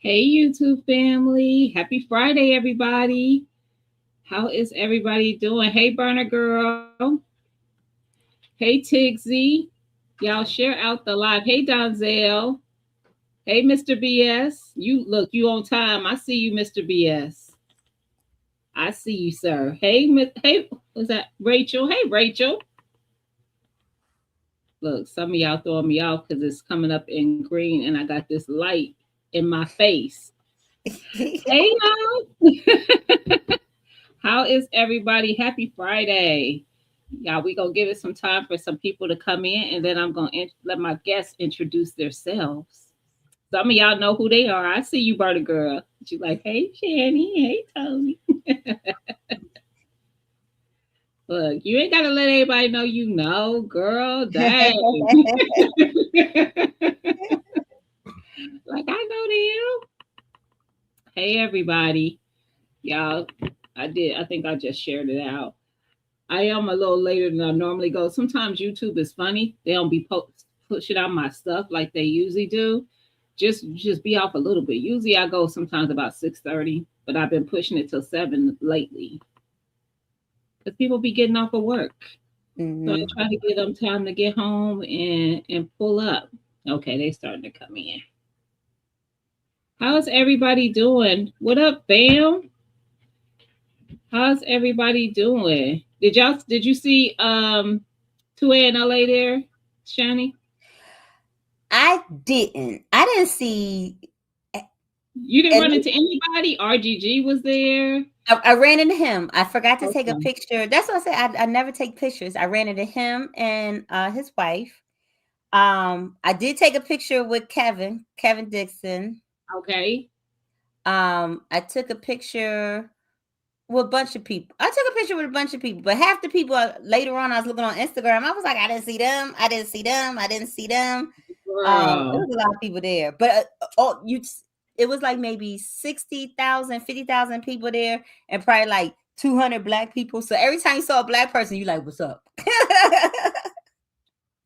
Hey, YouTube family. Happy Friday, everybody. How is everybody doing? Hey, Burner Girl. Hey, Tigsy. Y'all share out the live. Hey, Donzel. Hey, Mr. BS. You on time. I see you, Mr. BS. I see you, sir. Hey, was that Rachel? Hey, Rachel. Look, some of y'all throwing me off because it's coming up in green and I got this light in my face. Hey, y'all. How is everybody? Happy Friday. Y'all, we going to give it some time for some people to come in, and then I'm going to let my guests introduce themselves. Some of y'all know who they are. I see you, Berta Girl. She like, hey, Shanny. Hey, Tony. Look, you ain't got to let everybody know you know, girl. Dang. Like, I know them. Hey, everybody. Y'all, I think I just shared it out. I am a little later than I normally go. Sometimes YouTube is funny. They don't be pushing out my stuff like they usually do. Just be off a little bit. Usually I go sometimes about 6:30, but I've been pushing it till 7 lately because people be getting off of work. So I try to give them time to get home and pull up. Okay, they starting to come in. How's everybody doing? What up, fam? How's everybody doing? Did you see 2A in LA there, Shani? I didn't. I didn't see. You didn't run into anybody? RGG was there. I ran into him. I forgot to take a Okay. picture. That's what I said. I never take pictures. I ran into him and his wife. I did take a picture with Kevin Dixon. Okay. I took a picture with a bunch of people. I took a picture with a bunch of people, but half the people later on, I was looking on Instagram. I was like, I didn't see them. I didn't see them. I didn't see them. There Girl. was a lot of people there, but it was like maybe 60,000, 50,000 people there, and probably like 200 black people. So every time you saw a black person, you like, "What's up?"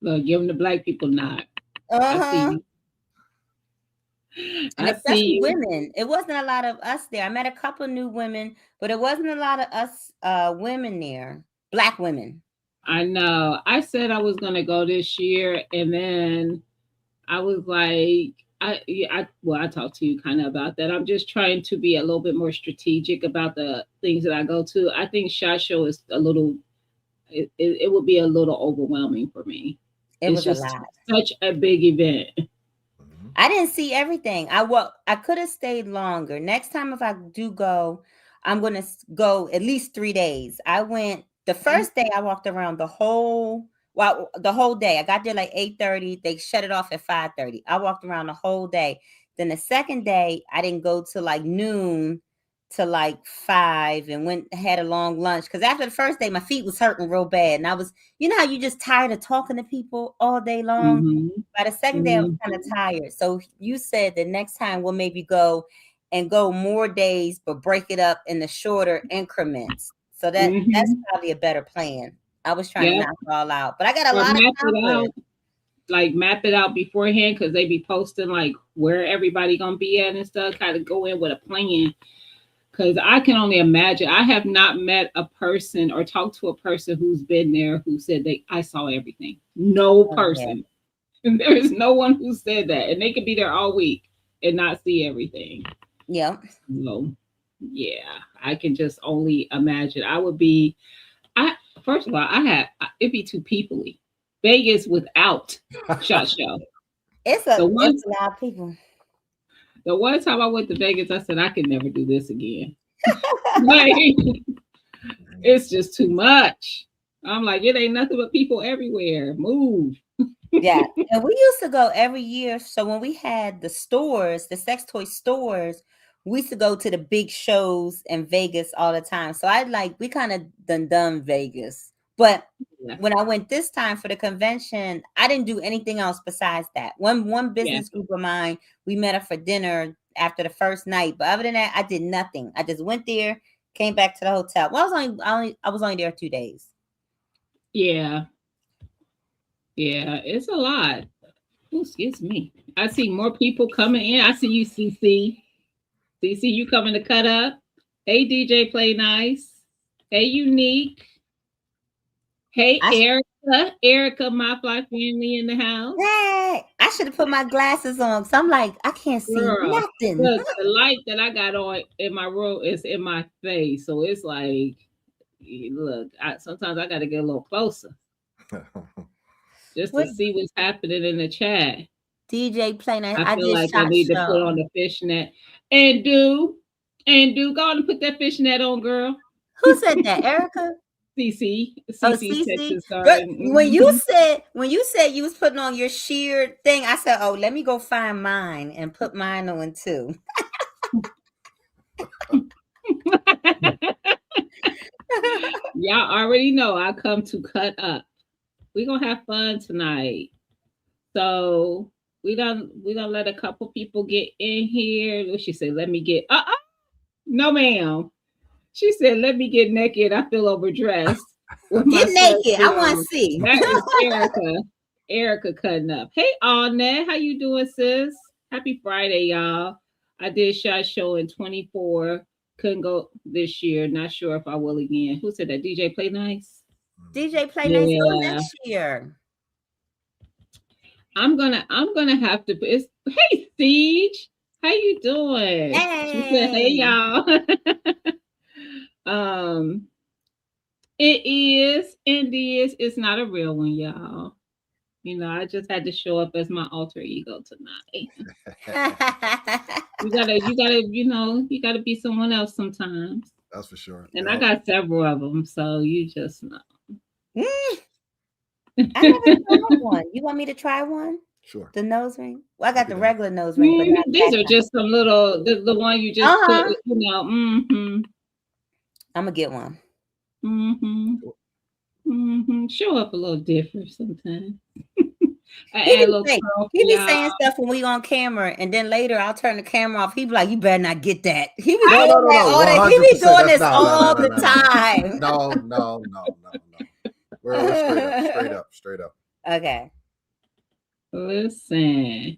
Look, give them the black people nod. I see Uh-huh. you. And I especially see you. women. It wasn't a lot of us there. I met a couple new women, but it wasn't a lot of us women there. Black women. I know. I said I was gonna go this year, and then I was like, I talked to you kind of about that. I'm just trying to be a little bit more strategic about the things that I go to. I think SHOT Show is a little it would be a little overwhelming for me. It It's was a just lot. such a big event. I didn't see everything. I could have stayed longer. Next time if I do go, I'm going to go at least 3 days. I went the first day I walked around the whole day. I got there like 8:30. They shut it off at 5:30. I walked around the whole day. Then the second day I didn't go to like noon to like 5 and went had a long lunch cuz after the first day my feet was hurting real bad and I was how you just tired of talking to people all day long. Hmm. By the second day, I was Hmm. kind of tired. So you said the next time we'll maybe go more days, but break it up in the shorter increments. So that's Hmm. probably a better plan. I was trying to Yep. knock it all out, but I got a Or lot of map it conference. out, like map it out beforehand because they be posting like where everybody gonna be at and stuff. Kind of go in with a plan. Because I can only imagine. I have not met a person or talked to a person who's been there who said I saw everything. No Oh, yeah. person. There is no one who said that, and they could be there all week and not see everything. Yeah. So, yeah, I can just only imagine. I would be. I First of all, it'd be too peoply. Vegas without Shot Show. The It's one a lot of people. the one time I went to Vegas, I said I could never do this again. Like it's just too much. I'm like, it ain't nothing but people everywhere. Move. Yeah. And we used to go every year. So when we had the stores, the sex toy stores, we used to go to the big shows in Vegas all the time. So we kind of done Vegas. But Yeah. when I went this time for the convention, I didn't do anything else besides that. One Yeah. business group of mine, we met up for dinner after the first night. But other than that, I did nothing. I just went there, came back to the hotel. Well, I was only there 2 days. Yeah. Yeah. It's a lot. Ooh, excuse me. I see more people coming in. I see you, CC. CC, you coming to cut up? Hey, DJ Play Nice. Hey, Unique. Hey, I, Erica. Erica, my fly family in the house. hey, I should have put my glasses on. So I'm like, I can't see Girl, nothing. the light that I got on in my room is in my face. So it's like, look, sometimes I got to get a little closer just to What see what's happening in the chat. DJ playing? I I feel did like I Shot need to put Show. on the fishnet go on and put that fishnet on, girl. Who said that? Erica? Oh, CC's Cece. Texas garden. When you said you was putting on your sheer thing, I said, "Oh, let me go find mine and put mine on too." Y'all already know I come to cut up. We're gonna have fun tonight. So we don't let a couple people get in here. What she said, let me get no ma'am. She said, let me get naked. I feel overdressed with my Get naked. I sweatshirt want on. to see. That is Erica. Erica cutting up. Hey Arnett, how you doing, sis? Happy Friday, y'all. I did Shot Show in 24. Couldn't go this year. Not sure if I will again. Who said that? DJ Play Nice? DJ Play Nice go Yeah. next year. I'm gonna have to. It's, hey Siege, how you doing? She said, hey Hey. y'all. It is and is. It's not a real one, y'all. You know, I just had to show up as my alter ego tonight. You gotta be someone else sometimes. That's for sure. And I got several of them, so you just know. I never tried one. You want me to try one? Sure. The nose ring? Well, I got the regular nose ring, but not these that are kind. just some little the one you just put, you know. I'm gonna get one. Show up a little different sometimes. He be saying stuff when we on camera, and then later I'll turn the camera off. He be like, "You better not get that." He be doing that all that. He be doing this all the time. No. We're straight up. Okay. Listen.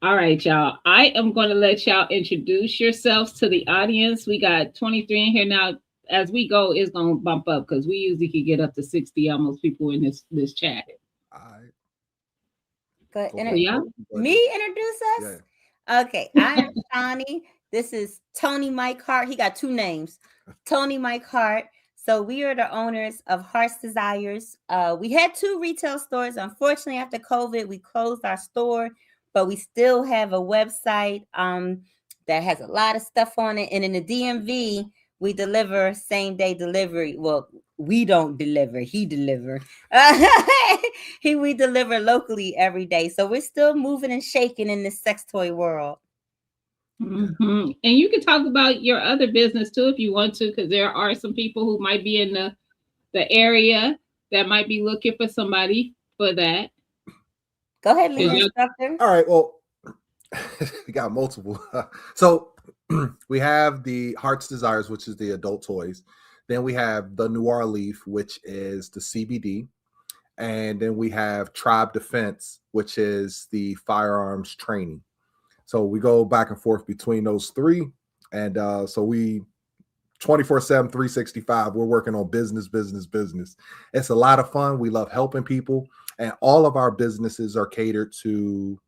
All right, y'all. I am going to let y'all introduce yourselves to the audience. We got 23 in here now. As we go, it's going to bump up because we usually can get up to 60 almost people in this chat. All right. But yeah. Me introduce us? Yeah. Okay. I am Shawnee. This is Tony Mike Hart. He got two names. Tony Mike Hart. So we are the owners of Heart's Desires. We had 2 retail stores. Unfortunately, after COVID, we closed our store, but we still have a website that has a lot of stuff on it. And in the DMV, we deliver same day delivery. Well, we don't deliver. He deliver. We deliver locally every day. So we're still moving and shaking in this sex toy world. And you can talk about your other business too if you want to, because there are some people who might be in the area that might be looking for somebody for that. Go ahead, lead instructor. All right. Well, we got multiple. So we have the Heart's Desires, which is the adult toys. Then we have the Noir Leaf, which is the CBD. And then we have Tribe Defense, which is the firearms training. So we go back and forth between those 3. And so we 24/7, 365, we're working on business. It's a lot of fun. We love helping people. And all of our businesses are catered to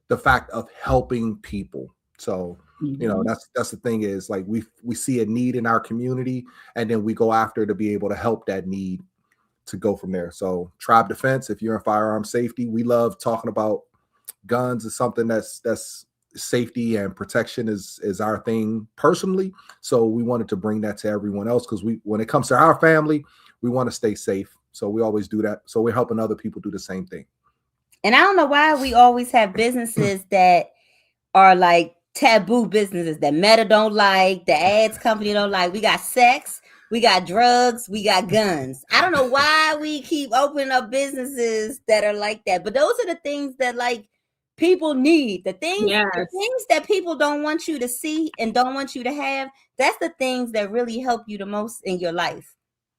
the fact of helping people. So, you know, that's the thing is like we see a need in our community, and then we go after to be able to help that need to go from there. So Tribe Defense, if you're in firearm safety, we love talking about guns. Is something that's safety and protection is our thing personally. So we wanted to bring that to everyone else because when it comes to our family, we want to stay safe. So we always do that. So we're helping other people do the same thing. And I don't know why we always have businesses that are like taboo businesses that Meta don't like, the ads company don't like. We got sex, we got drugs, we got guns. I don't know why we keep opening up businesses that are like that. But those are the things that like people need. The things that people don't want you to see and don't want you to have. That's the things that really help you the most in your life.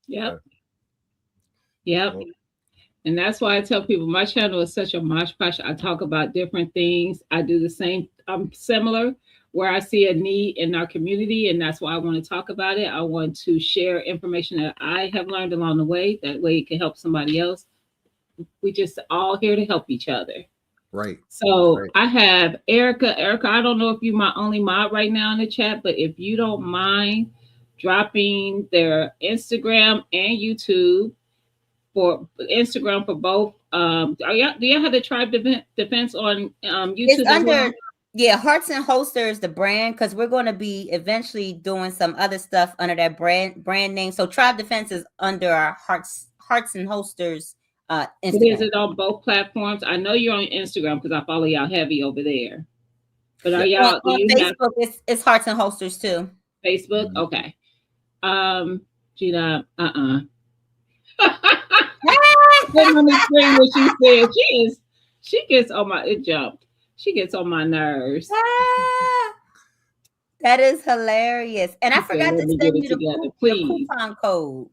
Yep. And that's why I tell people my channel is such a mosh posh. I talk about different things. I do the same. I'm similar where I see a need in our community, and that's why I want to talk about it. I want to share information that I have learned along the way. That way it can help somebody else. We just all here to help each other. Right. So Right. I have Erica. Erica, I don't know if you're my only mod right now in the chat, but if you don't mind dropping their Instagram and YouTube for Instagram for both. Do y'all have the Tribe Defense on It's YouTube as under well? Hearts and Holsters, the brand, because we're going to be eventually doing some other stuff under that brand name. So Tribe Defense is under our Hearts and Holsters Is Instagram. it on both platforms? I know you're on Instagram because I follow y'all heavy over there. But are On, y'all? Do on you Facebook, it's Hearts and Holsters too. have Facebook? Mhm. Okay. Gina, Put on the screen what she said. She gets on my, it jumped. She gets on my nerves. That is hilarious. And I She said, forgot "Let to me get send it you together, the please." coupon code.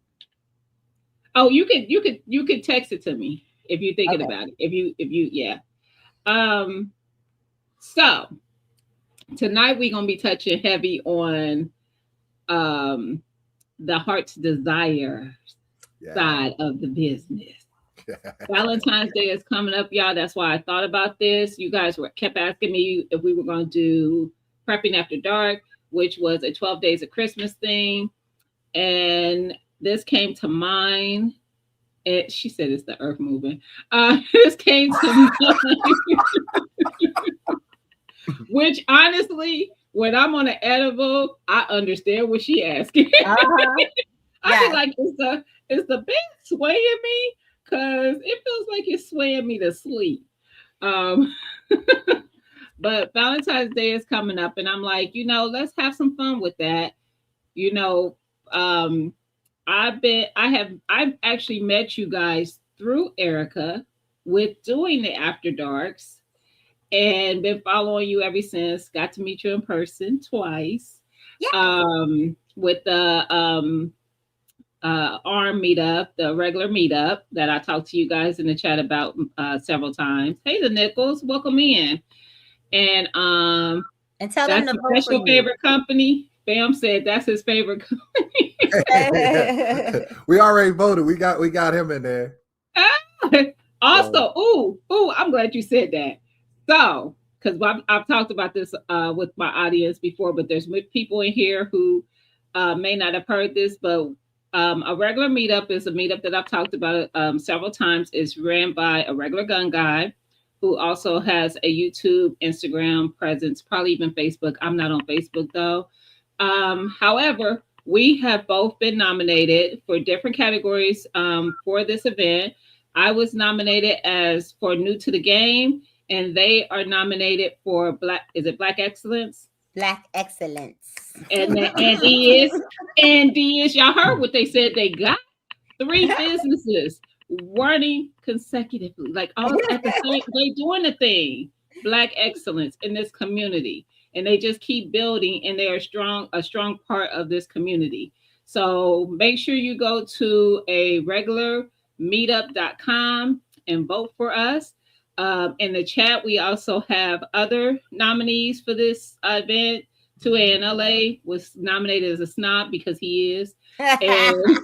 Oh, you could text it to me if you're thinking Okay. about it. If you yeah. So tonight we're gonna be touching heavy on the heart's desire Yeah. side of the business. Valentine's Day is coming up, y'all. That's why I thought about this. You guys kept asking me if we were going to do Prepping After Dark, which was a 12 Days of Christmas thing. And this came to mind. She said it's the earth moving. This came to mind. Which honestly, when I'm on an edible, I understand what she asking. I be like, is the bed swaying me? Because it feels like it's swaying me to sleep. But Valentine's Day is coming up, and I'm like, let's have some fun with that. I've actually met you guys through Erica with doing the After Darks, and been following you ever since. Got to meet you in person twice. Yeah. With the ARM meetup, the regular meetup that I talked to you guys in the chat about several times. Hey, the Nichols, welcome in. And tell them to vote that's for your you. favorite company. Bam said that's his favorite company. We already voted. We got him in there. Also, I'm glad you said that. So, because I've talked about this with my audience before, but there's people in here who may not have heard this, but a regular meetup is a meetup that I've talked about several times. It's ran by a regular gun guy who also has a YouTube, Instagram presence, probably even Facebook. I'm not on Facebook though. However, we have both been nominated for different categories for this event. I was nominated as for New to the Game, and they are nominated for Black Excellence? Black Excellence. And D is, y'all heard what they said they got? 3 businesses running consecutively, like all at the same, they doing the thing. Black Excellence in this community. And they just keep building, and they're a strong part of this community. So make sure you go to a regular meetup.com and vote for us. In the chat, we also have other nominees for this event. 2A in LA was nominated as a snob because he is. And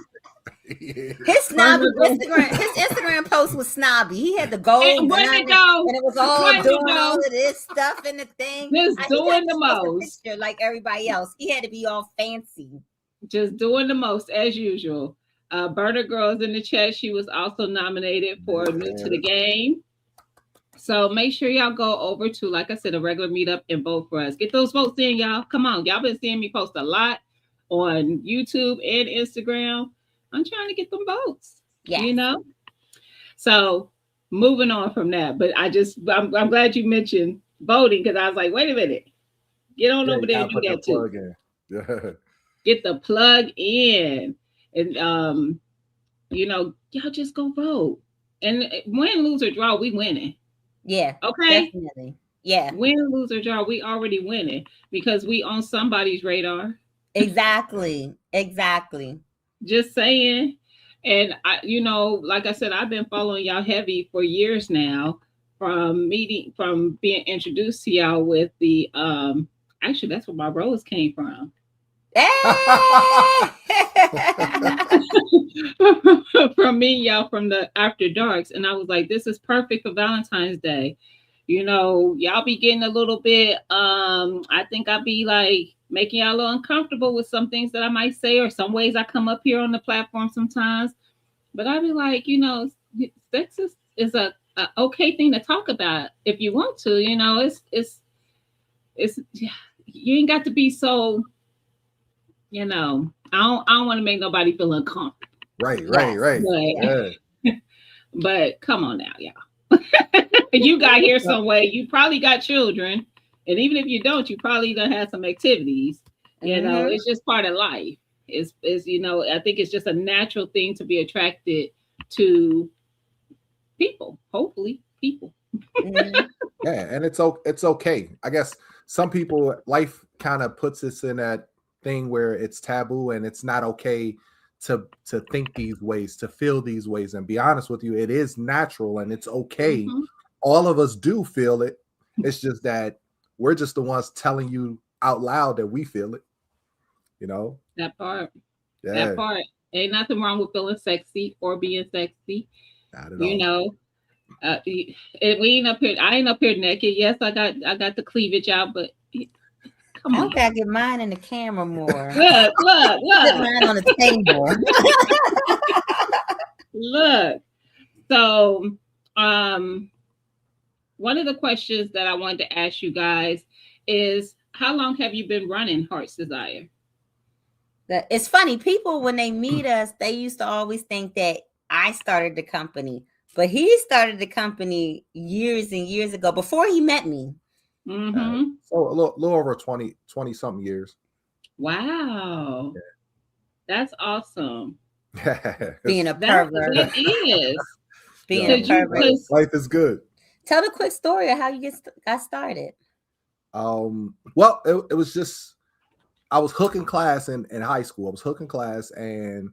his Instagram post was snobby. He had the gold and it was all doing all of this stuff in the thing. Just doing the most, like everybody else. He had to be all fancy. Just doing the most as usual. Burner Girls in the chat. She was also nominated for New to the Game. So make sure y'all go over to, like I said, a regular meetup and vote for us. Get those votes in, y'all. Come on. Y'all been seeing me post a lot on YouTube and Instagram. I'm trying to get them votes, So moving on from that, but I'm glad you mentioned voting, because I was like, wait a minute. Get on over there and do that too. Get the plug in. And, y'all just go vote. And win, lose, or draw, we winning. Yeah. Okay. Definitely. Yeah. Win, lose, or draw, we already winning because we on somebody's radar. Exactly. Just saying. And like I said, I've been following y'all heavy for years now, from being introduced to y'all with the Actually, that's where my rose came from. Hey! From me, y'all, from the After Darks. And I was like, this is perfect for Valentine's Day. You know, y'all be getting a little bit, I think I'll be like making y'all a little uncomfortable with some things that I might say or some ways I come up here on the platform sometimes. But I'd be like, sex is a okay thing to talk about if you want to. It's you ain't got to be so. I don't want to make nobody feel uncomfortable. Right. But, Yeah. but come on now, y'all. You got here some way. You probably got children, and even if you don't, you probably gonna have some activities. It's just part of life. I think it's just a natural thing to be attracted to people. Hopefully, people. Yeah, and it's okay. I guess some people, life kind of puts us in that thing where it's taboo and it's not okay to think these ways, to feel these ways. And be honest with you, it is natural and it's okay. Mhm. All of us do feel it. It's just that we're just the ones telling you out loud that we feel it. That part. Yeah, That part. Ain't nothing wrong with feeling sexy or being sexy. not at You all. know, we ain't up here. I ain't up here naked. Yes, I got the cleavage out, but come I on. hope I get mine in the camera more. Look, look, Put look, mine on the table. look. So, um, one of the questions that I wanted to ask you guys is, how long have you been running Heart's Desire? It's funny. People, when they meet us, they used to always think that I started the company, but he started the company years and years ago before he met me. Mm-hmm. So a little over 20 something years. Wow, that's awesome. Being a That pervert. that is. Being Yo, a pervert. life is good. Tell the quick story of how you got started. Well, it was just, I was hooking class in high school. I was hooking class, and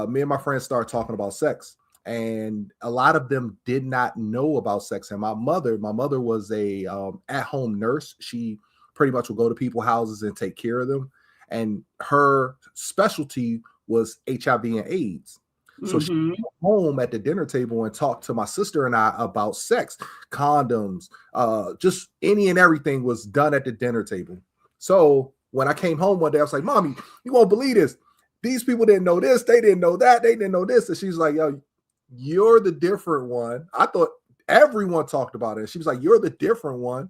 me and my friends started talking about sex, and a lot of them did not know about sex. And my mother was a at-home nurse. She pretty much would go to people's houses and take care of them, and her specialty was HIV and AIDS. So she Mm-hmm. went home at the dinner table and talked to my sister and I about sex, condoms, just any and everything was done at the dinner table. So when I came home one day, I was like, "Mommy, you won't believe this. These people didn't know this. They didn't know that. They didn't know this." And she's like, "Yo, you're the different one. I thought everyone talked about it." And she was like, "You're the different one."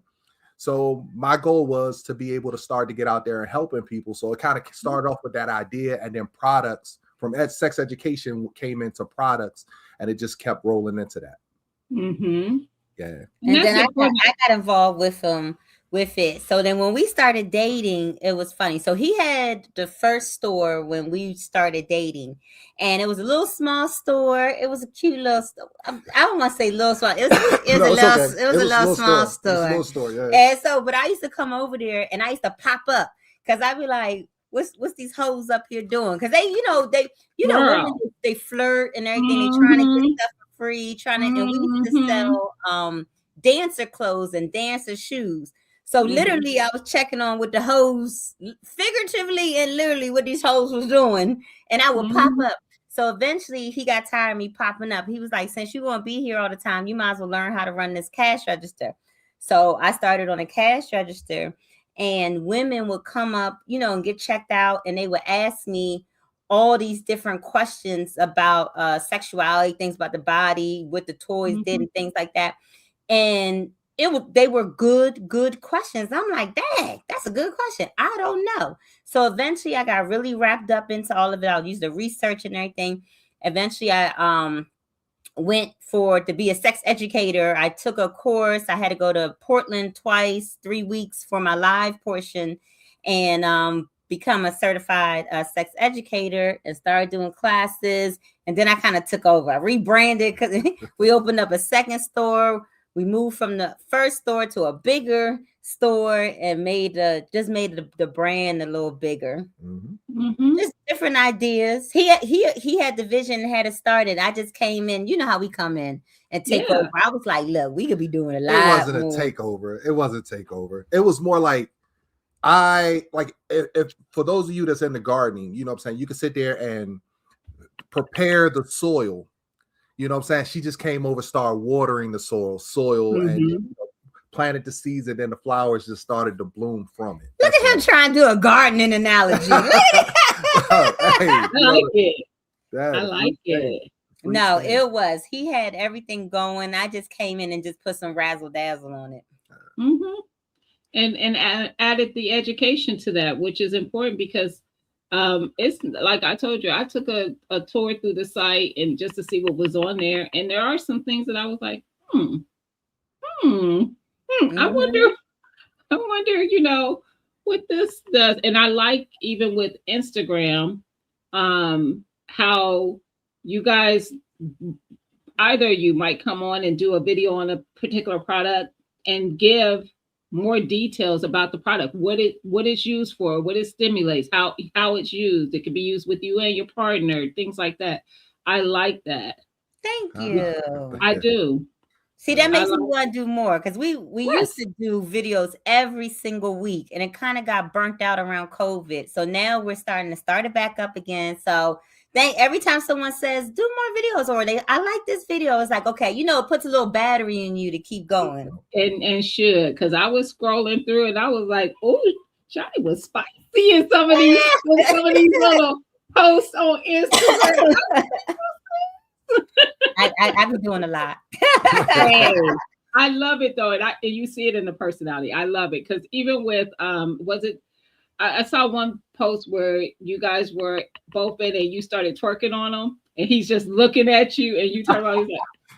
So my goal was to be able to start to get out there and helping people. So it kind of started off with that idea, and then products from sex education came into products, and it just kept rolling into that. Mm-hmm. Yeah. And then I got involved with it. So then when we started dating, it was funny. So he had the first store when we started dating, and it was a little small store. It was a cute little store. I don't want to say little small. It was No, a little okay. it was a little small store. It was a little store, yeah. And so, but I used to come over there and I used to pop up because I'd be like, what's these hoes up here doing? Because women, they flirt and everything. They trying to get stuff for free, and we used to sell dancer clothes and dancer shoes. So literally I was checking on what the hoes, figuratively and literally what these hoes was doing, and I would pop up. So eventually he got tired of me popping up. He was like, "Since you won't be here all the time, you might as well learn how to run this cash register." So I started on a cash register, and women would come up, and get checked out, and they would ask me all these different questions about sexuality, things about the body, what the toys did, and things like that. And they were good questions. I'm like, dang, that's a good question. I don't know. So eventually I got really wrapped up into all of it. I'll use the research and everything. Eventually I went to be a sex educator. I took a course. I had to go to Portland twice, 3 weeks for my live portion, and become a certified sex educator, and started doing classes. And then I kind of took over. I rebranded because we opened up a second store. We moved from the first store to a bigger store and made the brand a little bigger. Just different ideas. He had the vision and had it started. I just came in. You know how we come in and take over. I was like, look, we could be doing a lot. It wasn't a takeover. It wasn't takeover. It was more like I like if for those of you that's in the gardening, you know what I'm saying, you can sit there and prepare the soil. You know what I'm saying? She just came over, started watering the soil, and you know, planted the seeds, and then the flowers just started to bloom from it. Look at him trying to do a gardening analogy. I like it. I like it. No, it was. He had everything going. I just came in and just put some razzle dazzle on it. Mm-hmm. And added the education to that, which is important because it's like I told you, I took a tour through the site and just to see what was on there, and there are some things that I was like, I wonder, you know, what this does. And I like even with Instagram, how you guys, either you might come on and do a video on a particular product and give more details about the product, what it's used for, what it stimulates, how it's used. It can be used with you and your partner, things like that. I like that. Thank you. I do. See, that makes me want to do more because we used to do videos every single week, and it kind of got burnt out around COVID. So now we're starting to start it back up again. So every time someone says do more videos, or I like this video, it's like, okay, you know, it puts a little battery in you to keep going. And should, because I was scrolling through and I was like, oh, Johnny was spicy in some of these little posts on Instagram. I've been doing a lot. I love it though, and you see it in the personality. I love it because even with I saw one post where you guys were both in and you started twerking on him, and he's just looking at you, and you turn around, he's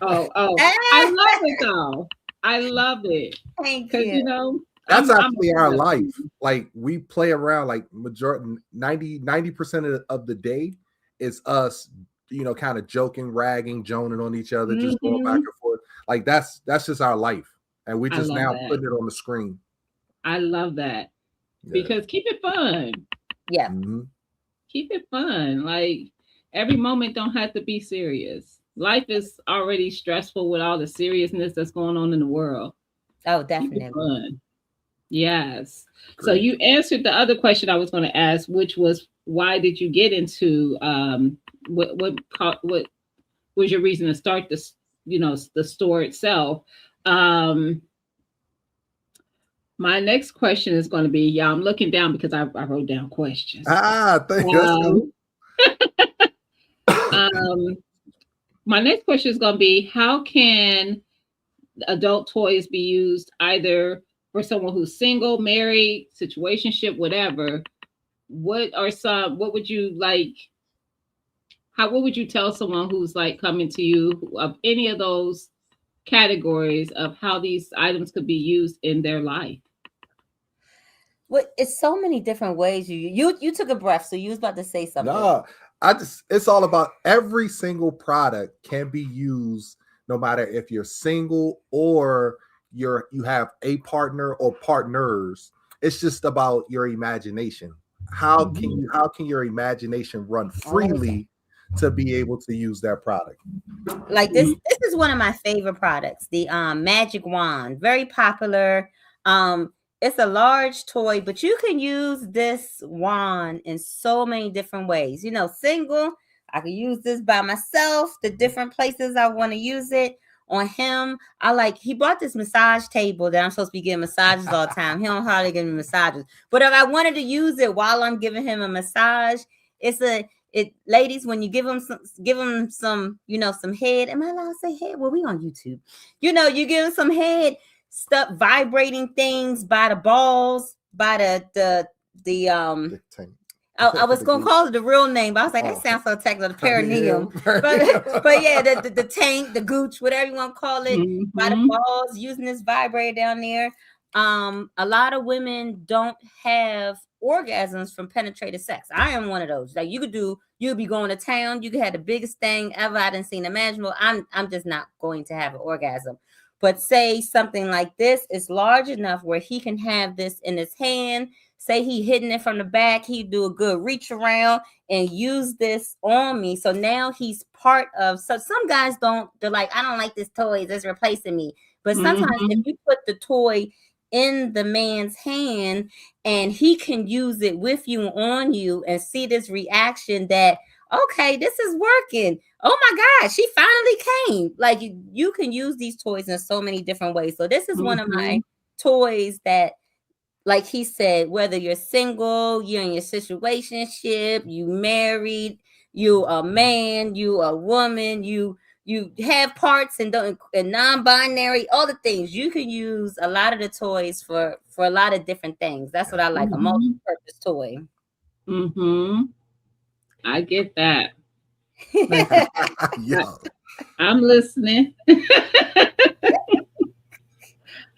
like, oh, I love it though. I love it. Thank you. You know, that's actually our life. Like we play around, like majority 90% of the day is us, you know, kind of joking, ragging, joning on each other, just going back and forth. Like that's just our life, and we just now putting it on the screen. I love that because keep it fun. Yeah, keep it fun. Like every moment don't have to be serious. Life is already stressful with all the seriousness that's going on in the world. Oh, definitely. Keep it fun. Yes. Great. So you answered the other question I was going to ask, which was why did you get into what was your reason to start this, you know, the store itself? My next question is going to be, I'm looking down because I wrote down questions. Thank you. My next question is going to be, how can adult toys be used either for someone who's single, married, situationship, whatever? What would you like? What would you tell someone who's like coming to you of any of those categories of how these items could be used in their life? Well, it's so many different ways. You took a breath, so you was about to say something. No, it's all about every single product can be used, no matter if you're single or you have a partner or partners. It's just about your imagination. How can your imagination run freely to be able to use that product? Like this is one of my favorite products, the magic wand, very popular. It's a large toy, but you can use this wand in so many different ways. You know, single, I can use this by myself, the different places I want to use it. On him, he bought this massage table that I'm supposed to be getting massages all the time. He don't hardly give me massages, but if I wanted to use it while I'm giving him a massage, ladies, when you give him some, you know, some head. Am I allowed to say head? Well, we on YouTube. You know, you give him some head stuff, vibrating things by the balls, by the I was gonna call it the real name, but I was like, that sounds so technical, the perineum. But yeah, the tank, the gooch, whatever you want to call it, by the balls, using this vibrator down there. A lot of women don't have orgasms from penetrative sex. I am one of those. Like you'll be going to town, you could have the biggest thing ever I didn't seen imaginable. I'm just not going to have an orgasm. But say something like this is large enough where he can have this in his hand. Say he hitting it from the back, he'd do a good reach around and use this on me. So now he's part of. So some guys they're like, I don't like this toy, it's replacing me. But sometimes if you put the toy in the man's hand, and he can use it with you, on you, and see this reaction that, okay, this is working. Oh my God, she finally came. Like you can use these toys in so many different ways. So this is one of my toys that, like he said, whether you're single, you're in your situationship, you married, you a man, you a woman, you have parts and don't, and non-binary, all the things. You can use a lot of the toys for a lot of different things. That's what I like, a multi-purpose toy. I get that. Yeah. I'm listening.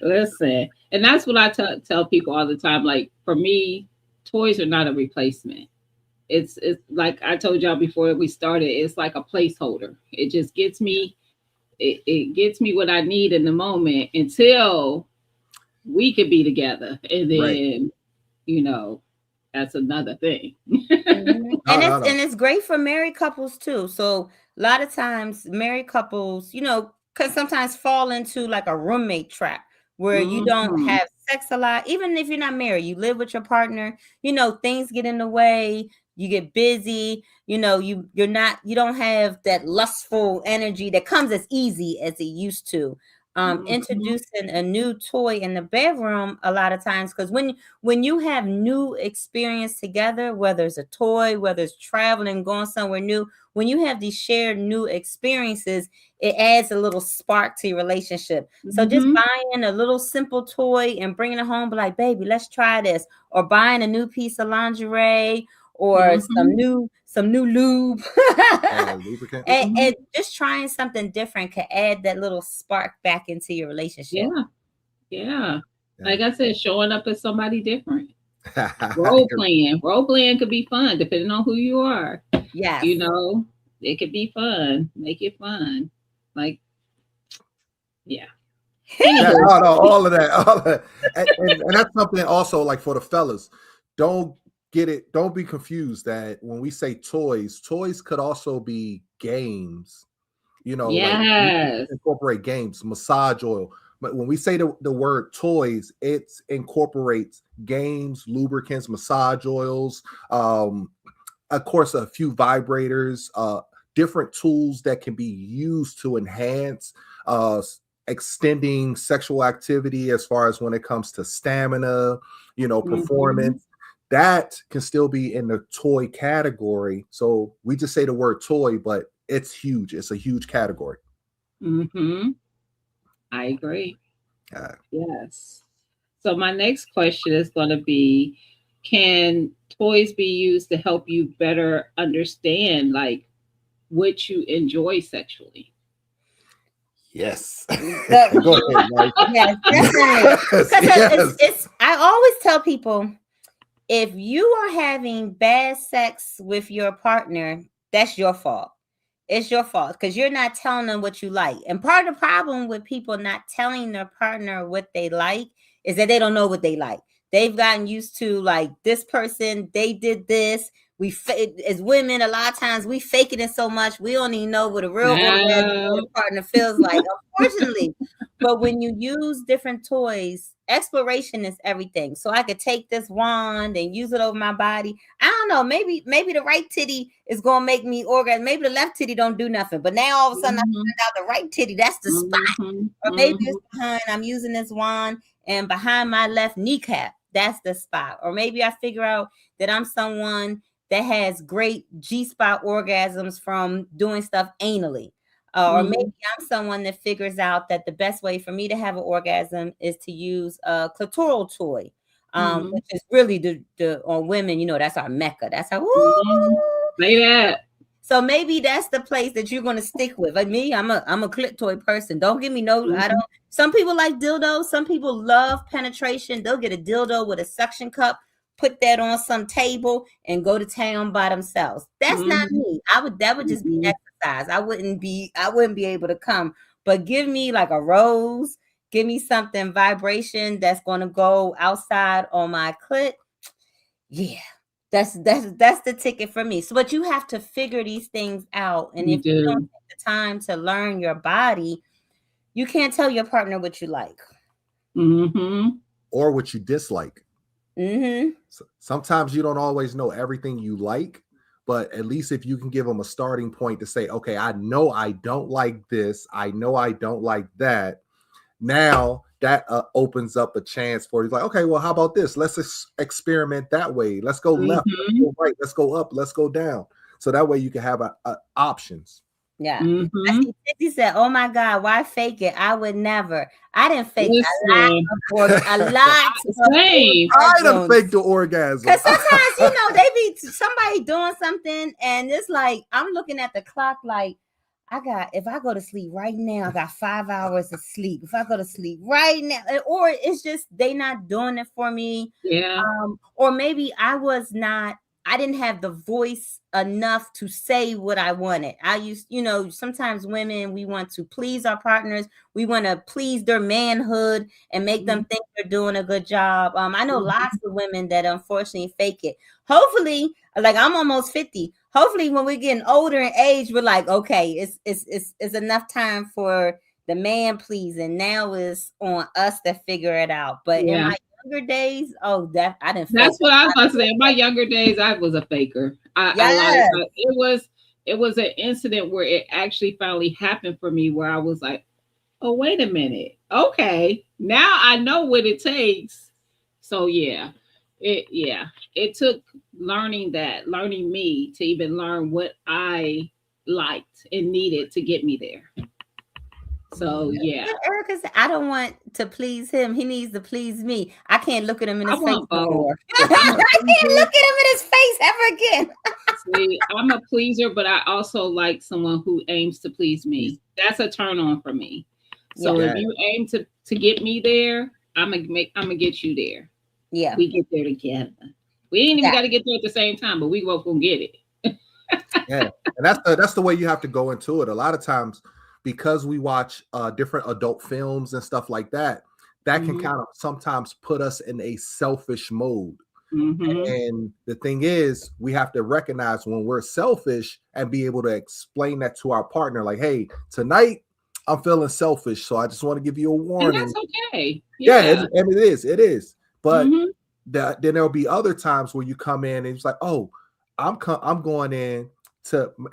Listen, and that's what I tell people all the time. Like, for me, toys are not a replacement. It's like I told y'all before we started. It's like a placeholder. It just gets me. It gets me what I need in the moment until we could be together, and then Right. Mm-hmm. That's another thing. And it's great for married couples too. So a lot of times married couples, can sometimes fall into like a roommate trap where you don't have sex a lot. Even if you're not married, you live with your partner, things get in the way, you get busy, you don't have that lustful energy that comes as easy as it used to. Introducing a new toy in the bedroom a lot of times, because when you have new experience together, whether it's a toy, whether it's traveling, going somewhere new, when you have these shared new experiences, it adds a little spark to your relationship. So just buying a little simple toy and bringing it home, be like, baby, let's try this, or buying a new piece of lingerie, or some new lube, Lubricant. and just trying something different can add that little spark back into your relationship. Yeah. Like I said, showing up as somebody different. Role playing could be fun depending on who you are. Yeah, it could be fun. Make it fun. Like, yeah. Yeah, all of that. And that's something also, like, for the fellas, don't be confused that when we say toys could also be games. Like, incorporate games, massage oil. But when we say the word toys, it incorporates games, lubricants, massage oils, of course, a few vibrators, different tools that can be used to enhance extending sexual activity, as far as when it comes to stamina, performance. That can still be in the toy category. So we just say the word toy, but it's huge. It's a huge category. I agree. Yes. So my next question is going to be, can toys be used to help you better understand, like, what you enjoy sexually? Yes. Go ahead, Mike. Yes, definitely. Because I always tell people, if you are having bad sex with your partner, that's your fault. It's your fault because you're not telling them what you like. And part of the problem with people not telling their partner what they like is that they don't know what they like. They've gotten used to, like, this person, they did this. As women, a lot of times we fake it in so much we don't even know what a real partner feels like, unfortunately. But when you use different toys, exploration is everything. So I could take this wand and use it over my body. I don't know. Maybe the right titty is gonna make me orgasm. Maybe the left titty don't do nothing. But now all of a sudden I find out the right titty, that's the spot. Or maybe it's behind. I'm using this wand and behind my left kneecap, that's the spot. Or maybe I figure out that I'm someone that has great G-spot orgasms from doing stuff anally. Or maybe I'm someone that figures out that the best way for me to have an orgasm is to use a clitoral toy, which is really the on women, that's our mecca. That's how. Say that. So maybe that's the place that you're going to stick with. Like me, I'm a clit toy person. Don't give me no. I don't. Some people like dildos. Some people love penetration. They'll get a dildo with a suction cup, put that on some table, and go to town by themselves. That's not me. That would just be exercise. I wouldn't be able to come. But give me like a rose. Give me something vibration that's going to go outside on my clit. Yeah. That's the ticket for me. So, but you have to figure these things out. And if you don't take the time to learn your body, you can't tell your partner what you like. or what you dislike. Mm-hmm. So sometimes you don't always know everything you like, but at least if you can give them a starting point to say, okay, I know I don't like this, I know I don't like that. Now that opens up a chance for you. Like, okay, well, how about this? Let's experiment that way. Let's go left, let's go right, let's go up, let's go down. So that way you can have options. Yeah. I Mm-hmm. see Tizzy said, oh my God, why fake it? I would never. I didn't fake Listen, a lot of same. I done orgasms. faked the orgasm. Because sometimes, they be somebody doing something and it's like, I'm looking at the clock like, if I go to sleep right now, I got 5 hours of sleep. If I go to sleep right now, or it's just they not doing it for me. Yeah. Or maybe I didn't have the voice enough to say what I wanted. Sometimes women, we want to please our partners. We want to please their manhood and make them think they're doing a good job. I know lots of women that unfortunately fake it. Hopefully, like I'm almost 50. Hopefully when we're getting older in age, we're like, okay, it's enough time for the man pleasing. Now it's on us to figure it out. But in my younger days, I didn't. That's what I was about to say. In my younger days, I was a faker. It was an incident where it actually finally happened for me, where I was like, oh, wait a minute. Okay, now I know what it takes. So it took learning me to even learn what I liked and needed to get me there. So Erica said, I don't want to please him. He needs to please me. I can't look at him in his face no more. I can't look at him in his face ever again. See, I'm a pleaser, but I also like someone who aims to please me. That's a turn on for me. So if you aim to get me there, I'm gonna get you there. Yeah, we get there together. We ain't even got to get there at the same time, but we both gonna get it. Yeah, and that's the way you have to go into it. A lot of times, because we watch different adult films and stuff like that, that can kind of sometimes put us in a selfish mode. And the thing is, we have to recognize when we're selfish and be able to explain that to our partner. Like, hey, tonight I'm feeling selfish, so I just want to give you a warning. And that's okay. And it is. But then there'll be other times where you come in and it's like, oh, I'm going in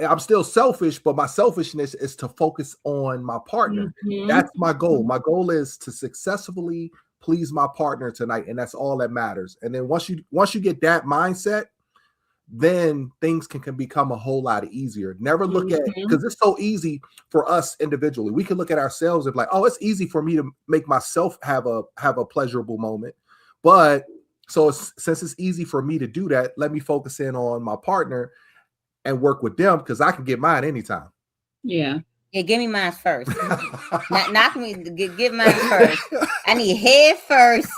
I'm still selfish, but my selfishness is to focus on my partner. That's my goal. My goal is to successfully please my partner tonight, and that's all that matters. And then once you get that mindset, then things can become a whole lot easier. Never look at, because it's so easy for us individually. We can look at ourselves and be like, oh, it's easy for me to make myself have a pleasurable moment. But since it's easy for me to do that, let me focus in on my partner and work with them, because I can get mine anytime. Yeah, give me mine first. Knock me, get mine first. I need head first,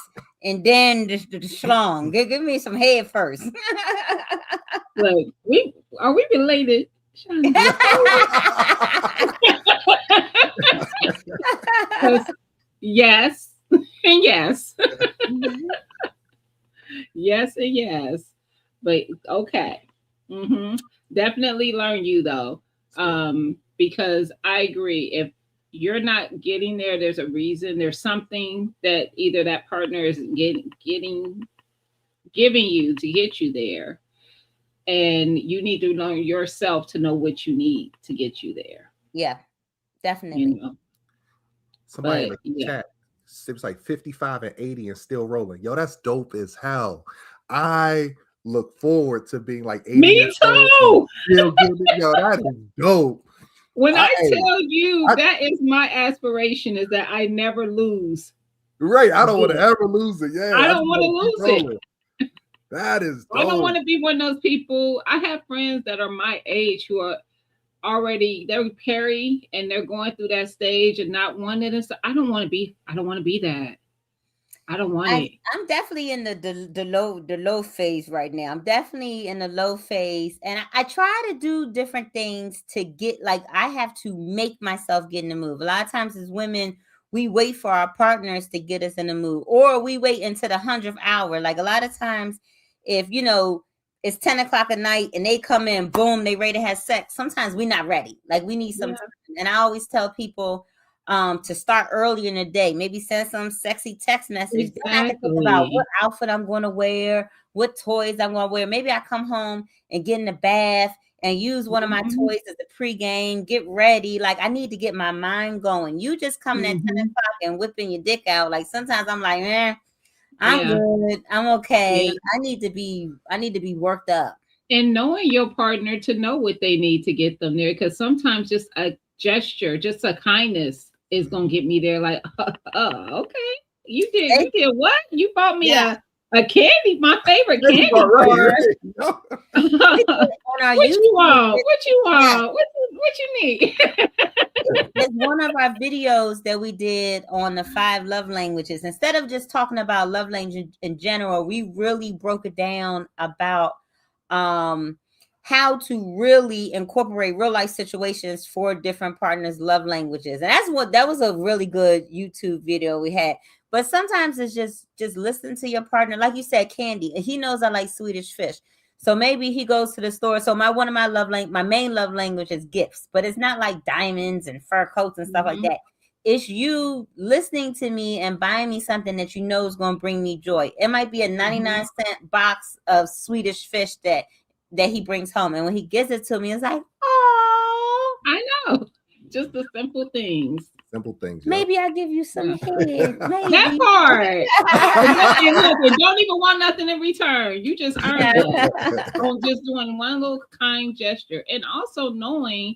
and then the schlong. Give me some head first. Look, are we related? Yes and yes. Yes and yes. But okay. Definitely learn you though. Because I agree, if you're not getting there, there's a reason. There's something that either that partner is giving you to get you there, and you need to learn yourself to know what you need to get you there. Yeah, definitely. Somebody in the chat, it was like 55 and 80 and still rolling. Yo, that's dope as hell. I look forward to being like 80. Me too. Yo, that is dope. When I tell you that is my aspiration, is that I never lose. Right. I don't want to ever lose it. Yeah. I don't want to lose it. That is dope. I don't want to be one of those people. I have friends that are my age who are they're peri and they're going through that stage and not wanting it. So I don't want to be that. I don't want it. I'm definitely in the low phase right now. I'm definitely in the low phase, and I try to do different things to get, like, I have to make myself get in the mood. A lot of times as women, we wait for our partners to get us in the mood, or we wait until the 100th hour. Like a lot of times, if it's 10 o'clock at night and they come in, boom, they ready to have sex. Sometimes we're not ready. Like we need some time. And I always tell people, to start early in the day. Maybe send some sexy text message. Then I can think about Exactly. what outfit I'm going to wear, what toys I'm going to wear. Maybe I come home and get in the bath and use one of my Mhm. toys as a pregame, get ready. Like, I need to get my mind going. You just coming at 10 Mhm. o'clock and whipping your dick out. Like, sometimes I'm like, I'm Yeah. good. I'm Yeah. okay. I need to be worked up. And knowing your partner to know what they need to get them there, because sometimes just a gesture, just a kindness is gonna get me there. Like, oh, okay, you did what? You bought me Yeah. a candy, my favorite Candy candy bar, right, bar. right. No. On our What you YouTube, want? What you yeah, want? What you need? it's one of our videos that we did on the 5 love languages. Instead of just talking about love language in general, we really broke it down about um how to really incorporate real life situations for different partners' love languages. And that was a really good YouTube video we had. But sometimes it's just listen to your partner. Like you said, Candy. He knows I like Swedish fish. So maybe he goes to the store. So my main love language is gifts, but it's not like diamonds and fur coats and stuff like Mhm. that. It's you listening to me and buying me something that you know is going to bring me joy. It might be a 99-cent box of Swedish fish that he brings home, and when he gives it to me, it's like, oh, I know, just the simple things. Simple things. Yep. maybe I give you some head, That maybe. part. And look, and don't even want nothing in return. You just earned that. On just doing one little kind gesture. And also knowing,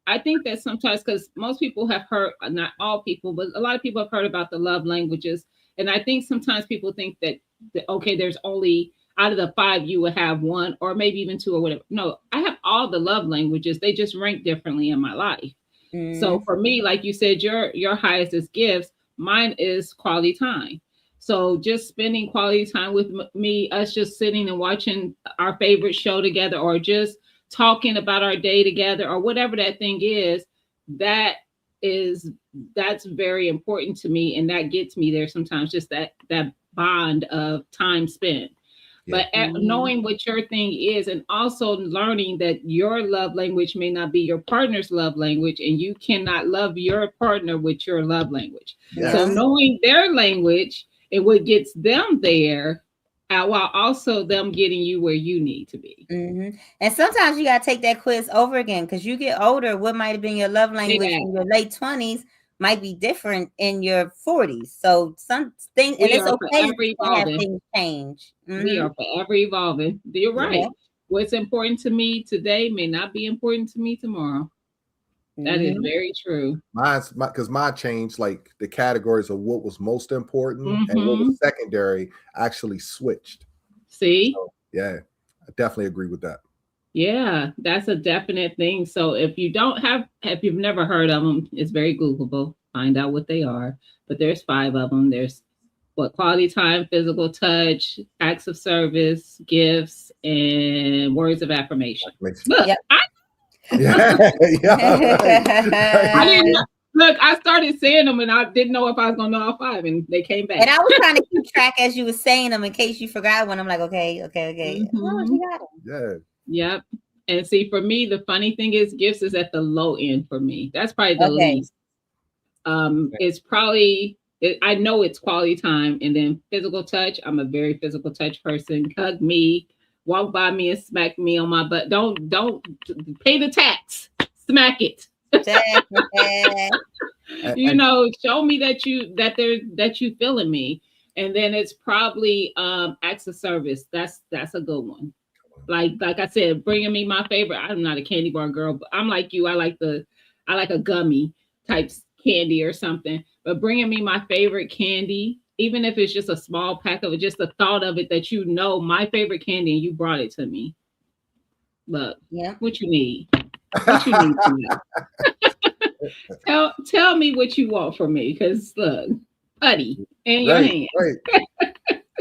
I think that sometimes, because most people have heard, not all people, but a lot of people have heard about the love languages. And I think sometimes people think that okay, there's only out of the 5, you would have one or maybe even 2 or whatever. No, I have all the love languages. They just rank differently in my life. So Mm, for me, like you said, your highest is gifts. Mine is quality time. So just spending quality time with me, us just sitting and watching our favorite show together, or just talking about our day together, or whatever that thing is, that is that's very important to me, and that gets me there sometimes. Just that bond of time spent. Yeah. But knowing what your thing is, and also learning that your love language may not be your partner's love language, and you cannot love your partner with your love language. So yeah. Yes. knowing their language and what gets them there, while also them getting you where you need to be. And sometimes you gotta take that quiz over again because you get older. What might have been your love language Yeah, in your late 20s might be different in your 40s. So some things, and we it's are okay forever to have evolving. things change. We are forever evolving. You're Yeah. Yeah. right. What's important to me today may not be important to me tomorrow. That is hmm very true. Because mine changed, like the categories of what was most important and what Hmm. was secondary actually switched. See? So yeah, I definitely agree with that. Yeah, that's a definite thing. So if you've never heard of them, it's very Googleable. Find out what they are. But there's 5 of them. There's what quality time, physical touch, acts of service, gifts, and words of affirmation. Makes Look, Yep. yeah, yeah, right, I right. didn't know. Look, I started saying them and I didn't know if I was gonna know all 5, and they came back. And I was trying to keep track as you were saying them in case you forgot one. I'm like, okay. Oh, Hmm. she got them. Yeah, Yep. And see, for me, the funny thing is, gifts is at the low end for me. That's probably the Okay. least. It's probably I know it's quality time, and then physical touch. I'm a very physical touch person. Hug me, walk by me, and smack me on my butt. Don't pay the tax. Smack it. You and know, show me that you feeling me. And then it's probably acts of service. That's a good one. Like I said, bringing me my favorite. I'm not a candy bar girl, but I'm like you. I like a gummy type candy or something. But bringing me my favorite candy, even if it's just a small pack of it, just the thought of it that you know my favorite candy and you brought it to me. Look, Yeah. what you need? What you need to know? Tell me what you want from me, because look, putty in your right, hand. right.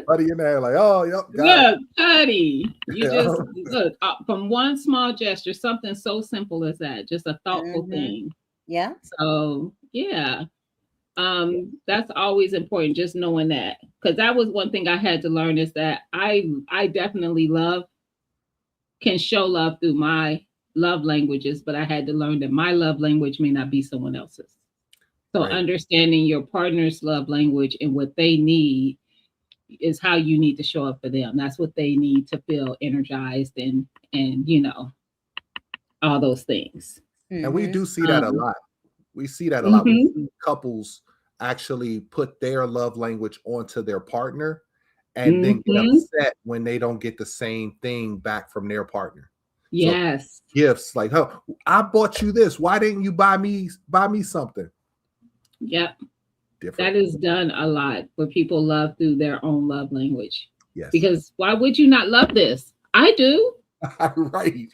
Buddy in there, like, oh, yep, got Look, putty. You it. just look from one small gesture, something so simple as that, just a thoughtful hmm thing. Yeah. So yeah, that's always important. Just knowing that, because that was one thing I had to learn, is that I definitely can show love through my love languages, but I had to learn that my love language may not be someone else's. So understanding your partner's love language and what they need is how you need to show up for them. That's what they need to feel energized and all those things. And we do see that a lot. We see that a lot. We see couples actually put their love language onto their partner and then get upset when they don't get the same thing back from their partner. Yes. So gifts like, oh, I bought you this. Why didn't you buy me something? Yep. Different. That is done a lot where people love through their own love language. Yes. Because why would you not love this? I do. Right.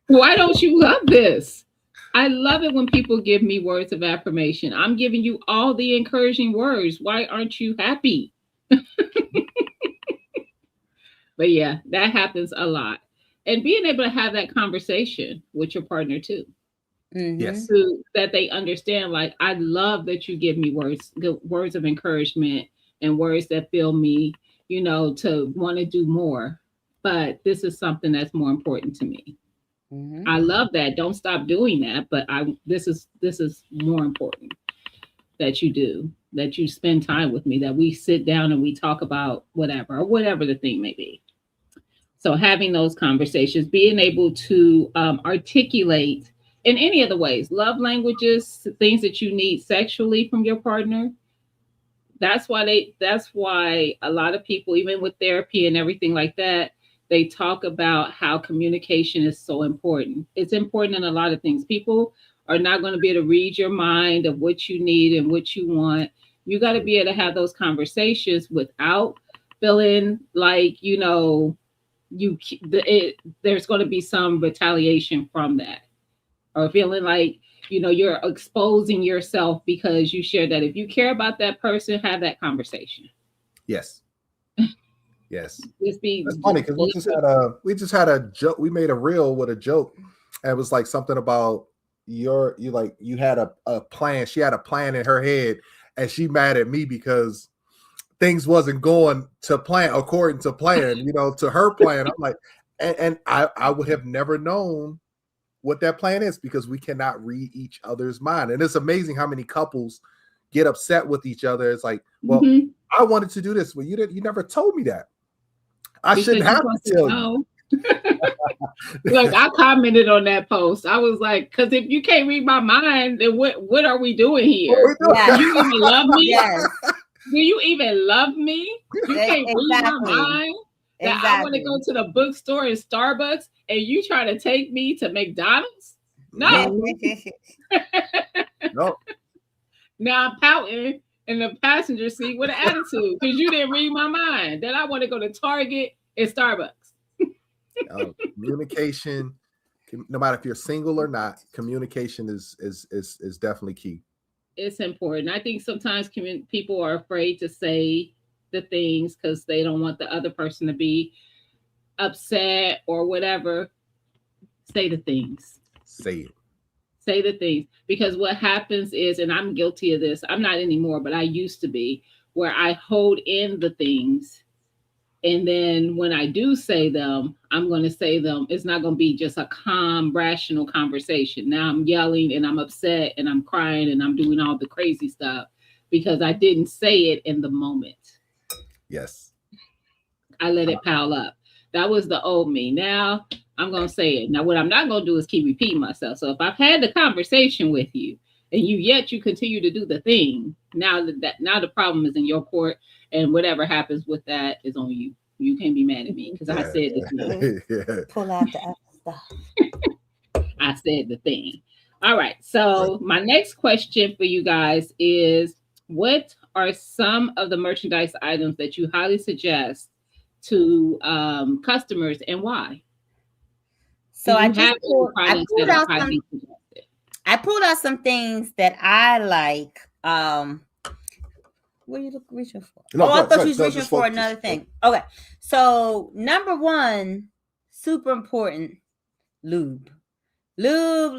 Why don't you love this? I love it when people give me words of affirmation. I'm giving you all the encouraging words. Why aren't you happy? But yeah, that happens a lot. And being able to have that conversation with your partner too. Yes. So that they understand, like, I love that you give me words of encouragement and words that feel me, to want to do more. But this is something that's more important to me. I love that. Don't stop doing that. But this is more important that you do, that you spend time with me, that we sit down and we talk about whatever the thing may be. So having those conversations, being able to articulate in any of the ways, love languages, things that you need sexually from your partner. That's why a lot of people, even with therapy and everything like that, they talk about how communication is so important. It's important in a lot of things. People are not going to be able to read your mind of what you need and what you want. You got to be able to have those conversations without feeling like, there's going to be some retaliation from that, or feeling like, you're exposing yourself because you share that. If you care about that person, have that conversation. Yes. Yes. It's funny because we just had a joke. We made a reel with a joke. And it was like something about you had a plan. She had a plan in her head, and she mad at me because things wasn't going according to plan, to her plan. I'm like, and I would have never known what that plan is because we cannot read each other's mind. And it's amazing how many couples get upset with each other. It's like, well, I wanted to do this. Well, you never told me that. I shouldn't have to tell you. Look, I commented on that post. I was like, because if you can't read my mind, then what are we doing here? Yeah. Do you even love me? Yes. Do you even love me? You can't read my mind? That I want to go to the bookstore and Starbucks and you try to take me to McDonald's? No. No. Now I'm pouting in the passenger seat with an attitude because you didn't read my mind. Then I want to go to Target and Starbucks. Communication, no matter if you're single or not, communication is definitely key. It's important. I think sometimes people are afraid to say the things because they don't want the other person to be upset or whatever. Say the things. Say it. Say the things. Because what happens is, and I'm guilty of this, I'm not anymore, but I used to be, where I hold in the things. And then when I do say them, I'm going to say them. It's not going to be just a calm, rational conversation. Now I'm yelling and I'm upset and I'm crying and I'm doing all the crazy stuff because I didn't say it in the moment. Yes. I let it pile up. That was the old me. Now I'm going to say it. Now, what I'm not going to do is keep repeating myself. So if I've had the conversation with you and you continue to do the thing, now the problem is in your court. And whatever happens with that is on you. You can't be mad at me because I said the thing. Pull out the other stuff. I said the thing. All right. So my next question for you guys is, what are some of the merchandise items that you highly suggest to customers and why? So I pulled out some things that I like. What are you reaching for? I thought you was reaching for another thing. Okay. So number one, super important, lube. I'm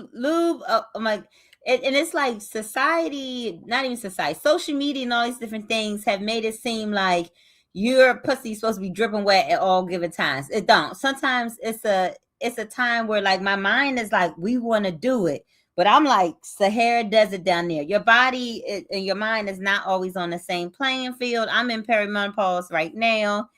like, and it's like society, not even society, social media and all these different things have made it seem like your pussy is supposed to be dripping wet at all given times. It don't. Sometimes it's a time where like my mind is like, we want to do it. But I'm like, Sahara Desert down there. Your body and your mind is not always on the same playing field. I'm in perimenopause right now,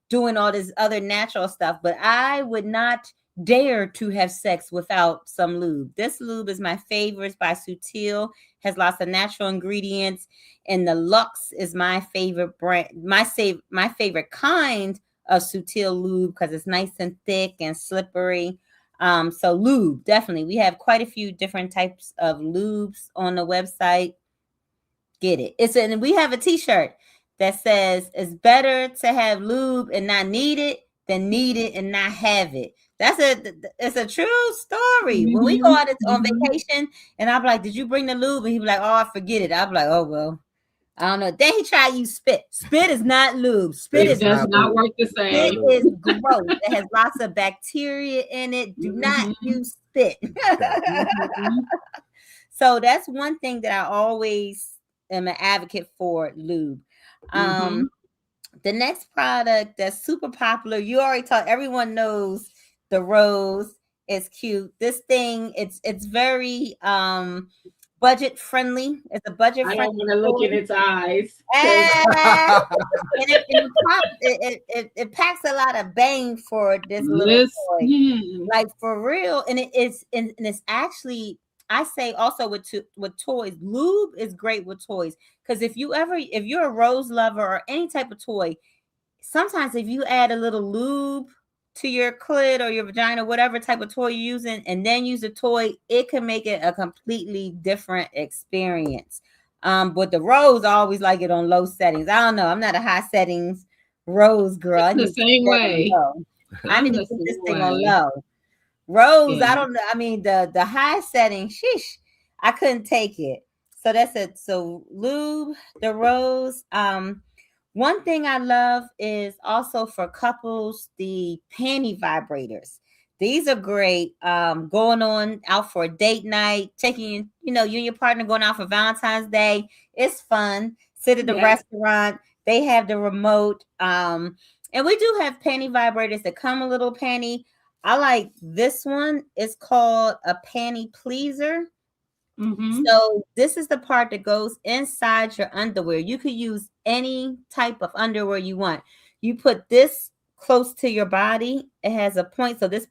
doing all this other natural stuff, but I would not dare to have sex without some lube. This lube is my favorite. It's by Sutil, has lots of natural ingredients, and the Lux is my favorite brand, my favorite kind of Sutil lube because it's nice and thick and slippery. So lube, definitely. We have quite a few different types of lubes on the website. Get it. And we have a t-shirt that says it's better to have lube and not need it than need it and not have it. It's a true story. When we go out on vacation and I'm like, did you bring the lube? And he'd be like, oh, I forget it. I'm like, oh, well, I don't know. Then he tried to use spit. Spit is not lube. Spit does not work the same. Spit is gross. It has lots of bacteria in it. Do not use spit. So that's one thing that I always am an advocate for, lube. The next product that's super popular, you already told everyone knows the Rose. Is cute. This thing, it's very budget friendly. It's a budget friendly. I don't want to look in its eyes. And it packs a lot of bang for this little toy. Like for real. And it's actually, I say also with toys, lube is great with toys. Because if you're a Rose lover or any type of toy, sometimes if you add a little lube to your clit or your vagina, whatever type of toy you're using, and then use a toy, it can make it a completely different experience. But the Rose, I always like it on low settings. I don't know. I'm not a high settings Rose girl. I'm the same way. I need to put this thing on low. Rose, I don't know. I mean, the high setting, sheesh, I couldn't take it. So that's it. So lube, the Rose. One thing I love is also for couples, the panty vibrators. These are great. Going on out for a date night, taking, you and your partner going out for Valentine's Day. It's fun. Sit at the restaurant. They have the remote. And we do have panty vibrators that come a little panty. I like this one. It's called a panty pleaser. So this is the part that goes inside your underwear. You could use any type of underwear you want. You put this close to your body. It has a point. So this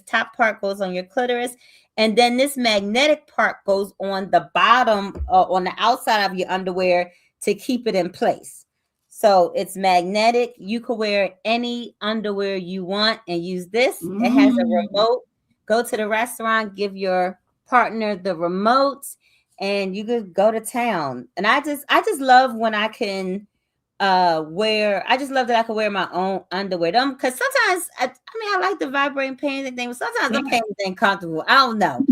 top part goes on your clitoris. And then this magnetic part goes on the bottom, on the outside of your underwear to keep it in place. So it's magnetic. You could wear any underwear you want and use this. It has a remote. Go to the restaurant, give your partner the remotes, and you could go to town. And I just love when I can I just love that I can wear my own underwear. Because sometimes I like the vibrating panties and things, but sometimes the panties ain't comfortable. I don't know.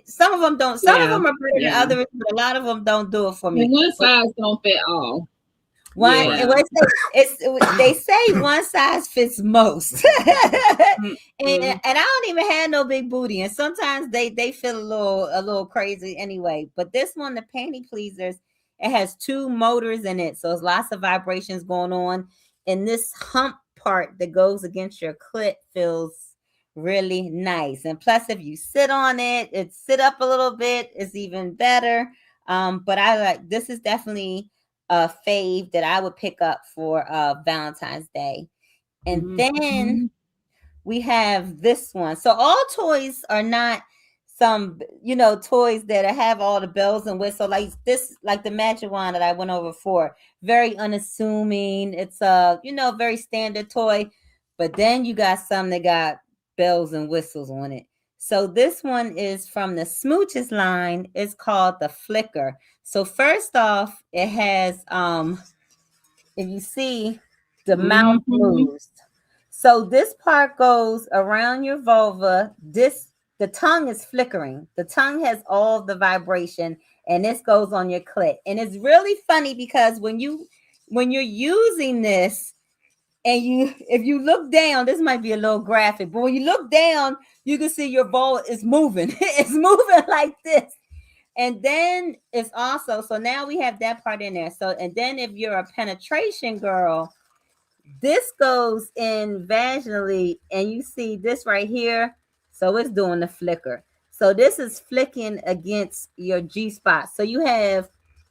Some of them don't. Some of them are better than others, but a lot of them don't do it for me. And one size don't fit all. They say one size fits most. and I don't even have no big booty, and sometimes they feel a little crazy anyway. But this one, the panty pleasers, it has 2 motors in it, so there's lots of vibrations going on, and this hump part that goes against your clit feels really nice. And plus, if you sit on it sit up a little bit, it's even better. But I like this. Is definitely a fave that I would pick up for Valentine's Day. And then we have this one. So all toys are not some, toys that have all the bells and whistles, like this, like the magic wand that I went over for. Very unassuming. It's a, very standard toy. But then you got some that got bells and whistles on it. So this one is from the Smooches line. It's called the Flicker. So first off, it has, if you see, the mouth moves. So this part goes around your vulva. The tongue is flickering. The tongue has all the vibration, and this goes on your clit. And it's really funny because when you're using this, and if you look down, this might be a little graphic, but when you look down, you can see your vulva is moving. It's moving like this. And then it's also, so now we have that part in there. So, and then if you're a penetration girl, this goes in vaginally, and you see this right here. So it's doing the flicker. So this is flicking against your G spot. So you have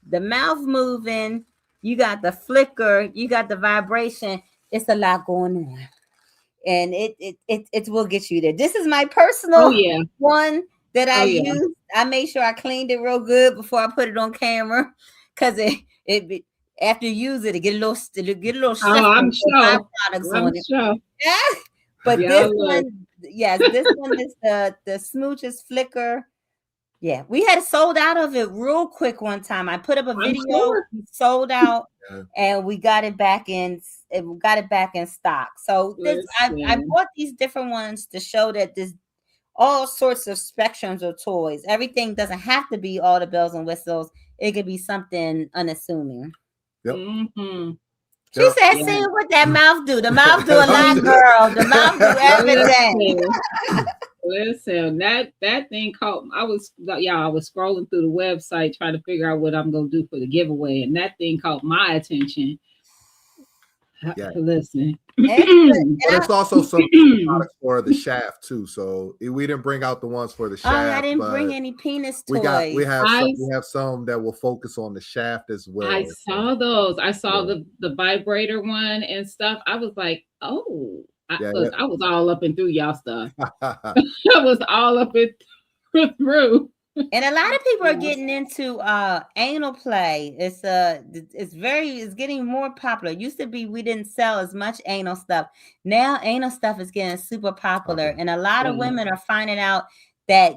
the mouth moving, you got the flicker, you got the vibration. It's a lot going on, and it will get you there. This is my personal Oh yeah. one that I Oh yeah. use. I made sure I cleaned it real good before I put it on camera, because it after you use it, it get a little Oh, I'm syphilis sure. byproducts I'm on it. sure. Yeah. But Yeah, this look. one, yes, this one is the smooches flicker. Yeah, we had sold out of it real quick one time. I put up a I'm video, sure. we sold out, Yeah. and we got it back in. We got it back in stock. So this, I Listen. bought these different ones to show that there's all sorts of spectrums of toys. Everything doesn't have to be all the bells and whistles. It could be something unassuming. Yep. Mm-hmm. She Yep. said, Yeah. "See what that mouth do? The mouth do a lot, girl. The mouth do everything." Listen, that thing caught. I was scrolling through the website trying to figure out what I'm gonna do for the giveaway, and that thing caught my attention. Yeah. Listen, But it's also some products for the shaft too. So we didn't bring out the ones for the shaft. I didn't bring but any penis we toys. have some that will focus on the shaft as well. I saw those. I saw Yeah. the vibrator one and stuff. I was like, oh, Yeah, look, I was all up and through y'all stuff. yeah. I was all up and through. And a lot of people are getting into anal play. It's getting more popular. It used to be we didn't sell as much anal stuff. Now anal stuff is getting super popular, and a lot of women are finding out that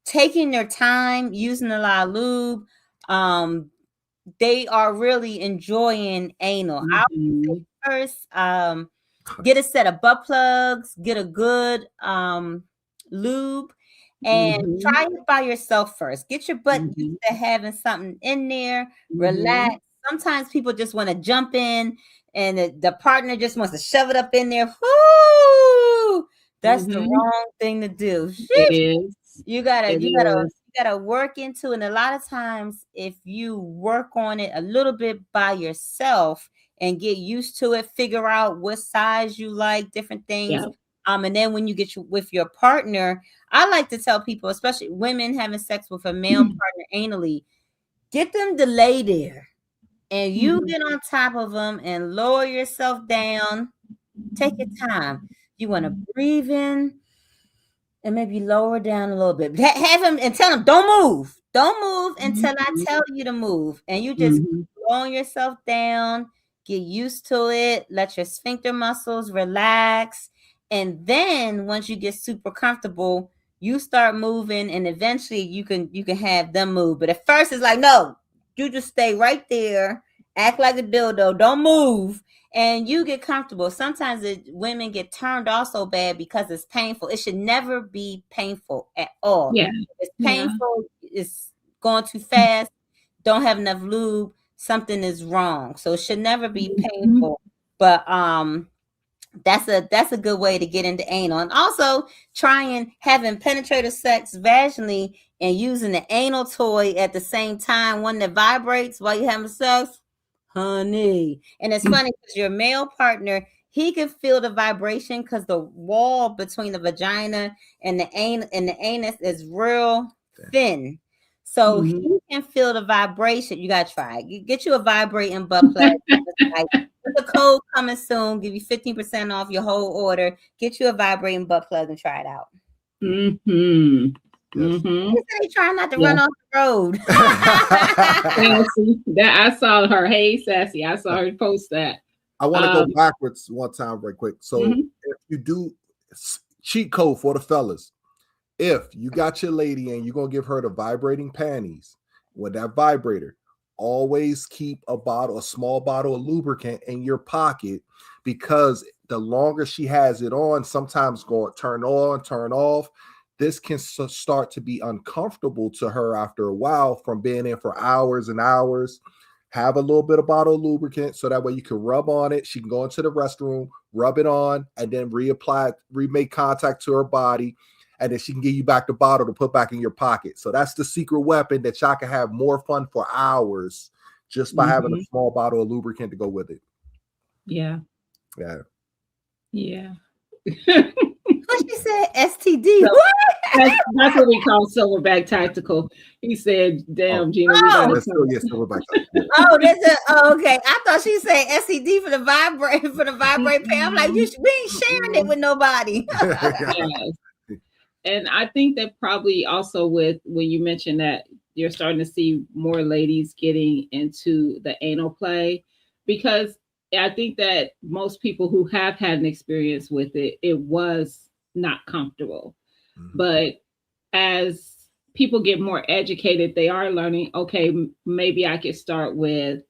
taking their time, using a lot of lube, they are really enjoying anal. I would say first, get a set of butt plugs, get a good lube, and try it by yourself first. Get your butt used to having something in there. Relax. Sometimes people just want to jump in, and the partner just wants to shove it up in there. Whoo! That's the wrong thing to do. It is. You gotta work into it. And a lot of times, if you work on it a little bit by yourself and get used to it, figure out what size you like, different things. Yep. And then when you get with your partner, I like to tell people, especially women having sex with a male partner anally, get them to lay there, and you get on top of them and lower yourself down. Take your time. You want to breathe in and maybe lower down a little bit. Have him and tell him, don't move. Don't move until I tell you to move. And you just lowering yourself down, get used to it, let your sphincter muscles relax. And then once you get super comfortable, you start moving, and eventually you can have them move. But at first it's like, no, you just stay right there, act like a dildo, don't move. And you get comfortable. Sometimes women get turned off so bad because it's painful. It should never be painful at all. Yeah. It's painful. It's going too fast. Don't have enough lube. Something is wrong. So it should never be painful. But that's a good way to get into anal. And also trying having penetrative sex vaginally and using the anal toy at the same time, one that vibrates while you're having sex. Honey. And it's funny because your male partner, he can feel the vibration because the wall between the vagina and the anus is real thin. So he can feel the vibration. You gotta try it. You get you a vibrating butt plug. The code coming soon. Give you 15% off your whole order. Get you a vibrating butt plug and try it out. Yes. They try not to run off the road. Sassy, that I saw her. Hey, Sassy, I saw her post that. I want to go backwards one time, right quick. So if you do cheat code for the fellas, if you got your lady and you're gonna give her the vibrating panties with that vibrator, always keep a small bottle of lubricant in your pocket, because the longer she has it on, sometimes going turn on, turn off. This can start to be uncomfortable to her after a while from being in for hours and hours. Have a little bit of bottle of lubricant so that way you can rub on it. She can go into the restroom, rub it on, and then remake contact to her body. And then she can give you back the bottle to put back in your pocket. So that's the secret weapon that y'all can have more fun for hours just by having a small bottle of lubricant to go with it. Yeah. Yeah. Push She said STD. So What? that's what we call Silverback Tactical. He said, "Damn, Gina, we got That's still, yeah, Silverback. Yeah. Oh, okay. I thought she said STD for the vibrate pen. I'm like, we ain't sharing it with nobody. Yes. And I think that probably also with when you mentioned that you're starting to see more ladies getting into the anal play, because I think that most people who have had an experience with it, it was not comfortable. But as people get more educated, they are learning, okay, maybe I could start with,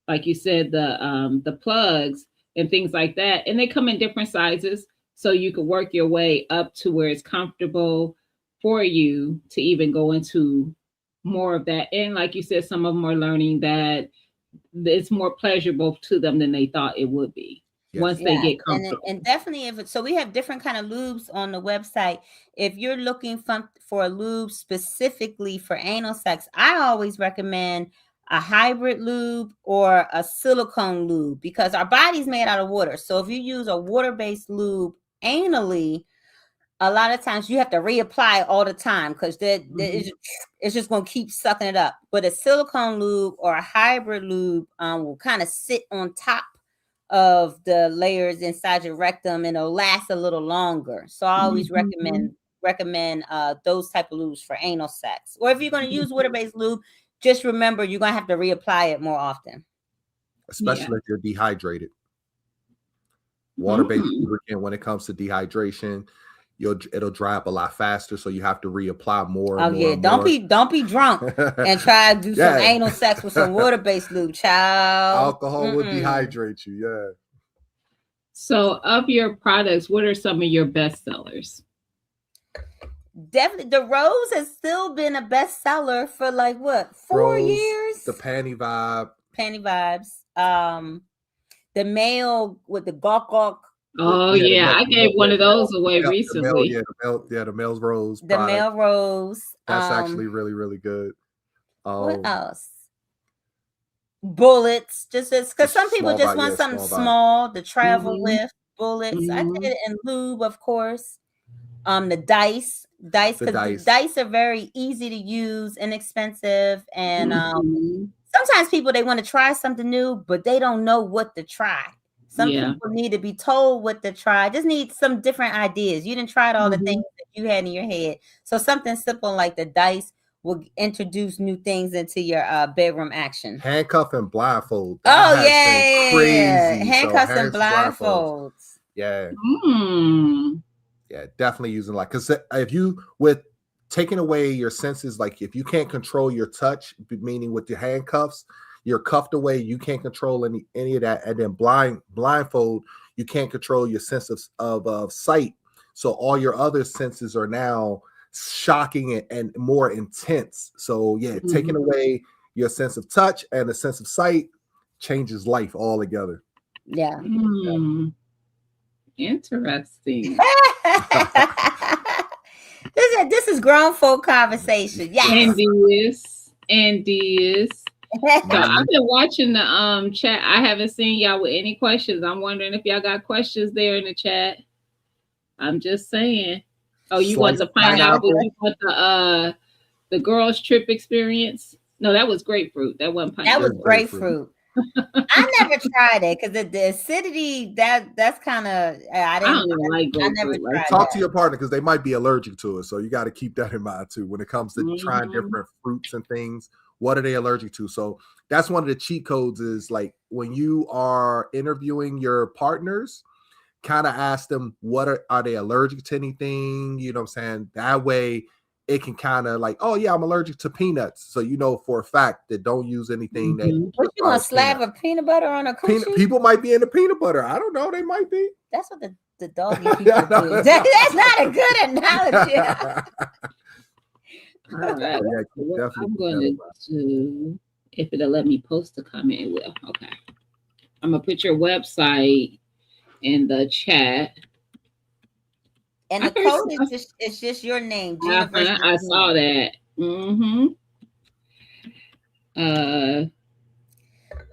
like you said, the plugs and things like that. And they come in different sizes. So you can work your way up to where it's comfortable for you to even go into more of that. And like you said, some of them are learning that it's more pleasurable to them than they thought it would be once they get comfortable. And definitely so we have different kind of lubes on the website. If you're looking for a lube specifically for anal sex, I always recommend a hybrid lube or a silicone lube, because our body's made out of water. So if you use a water-based lube anally, a lot of times you have to reapply all the time, because it's just going to keep sucking it up. But a silicone lube or a hybrid lube will kind of sit on top of the layers inside your rectum, and it'll last a little longer. So I always recommend those type of lubes for anal sex. Or if you're going to use water-based lube, just remember you're going to have to reapply it more often, especially if you're dehydrated. Water-based lubricant, when it comes to dehydration, it'll dry up a lot faster, so you have to reapply more. Don't be drunk and try to do some anal sex with some water-based lube, child. Alcohol will dehydrate you. Yeah. So, of your products, what are some of your best sellers? Definitely, the Rose has still been a bestseller for like what, 4 years? The Panty Vibes. The male with the gawk. Oh yeah, I gave one of those away recently. The Male's Rose. The Male Rose. That's actually really, really good. What else? Bullets, just because some people just want something small to travel with. Bullets. I did it in lube, of course. The dice, because the dice are very easy to use, inexpensive, and sometimes people, they want to try something new, but they don't know what to try. Some people need to be told what to try. Just need some different ideas. You didn't try all the things that you had in your head. So something simple like the dice will introduce new things into your bedroom action. Handcuff and blindfold. Crazy. Handcuffs and blindfolds. Yeah. Yeah, definitely using because if you with taking away your senses, like if you can't control your touch, meaning with your handcuffs, you're cuffed away, you can't control any of that, and then blindfold, you can't control your sense of sight. So all your other senses are now shocking and more intense. So taking away your sense of touch and the sense of sight changes life altogether. Yeah. Interesting. This is grown folk conversation. Yes. And this. So I've been watching the chat. I haven't seen y'all with any questions. I'm wondering if y'all got questions there in the chat. I'm just saying. Oh, you want to find out what the girls' trip experience? No, that was grapefruit. That wasn't pineapple. That was grapefruit. I never tried it because the acidity that's kind of I don't like grapefruit. I never tried Talk to your partner because they might be allergic to it. So you got to keep that in mind too when it comes to trying different fruits and things. What are they allergic to? So that's one of the cheat codes is like when you are interviewing your partners, kind of ask them what are they allergic to anything? You know what I'm saying? That way it can kind of like, oh yeah, I'm allergic to peanuts. So you know for a fact that don't use anything that what you gonna slab a peanut butter on a coochie? People might be into peanut butter. I don't know, they might be. That's what the doggy people do. That's not a good analogy. All right. What I'm going to do, if it'll let me post a comment, it will. Okay. I'm going to put your website in the chat. And the code is just your name. I saw that.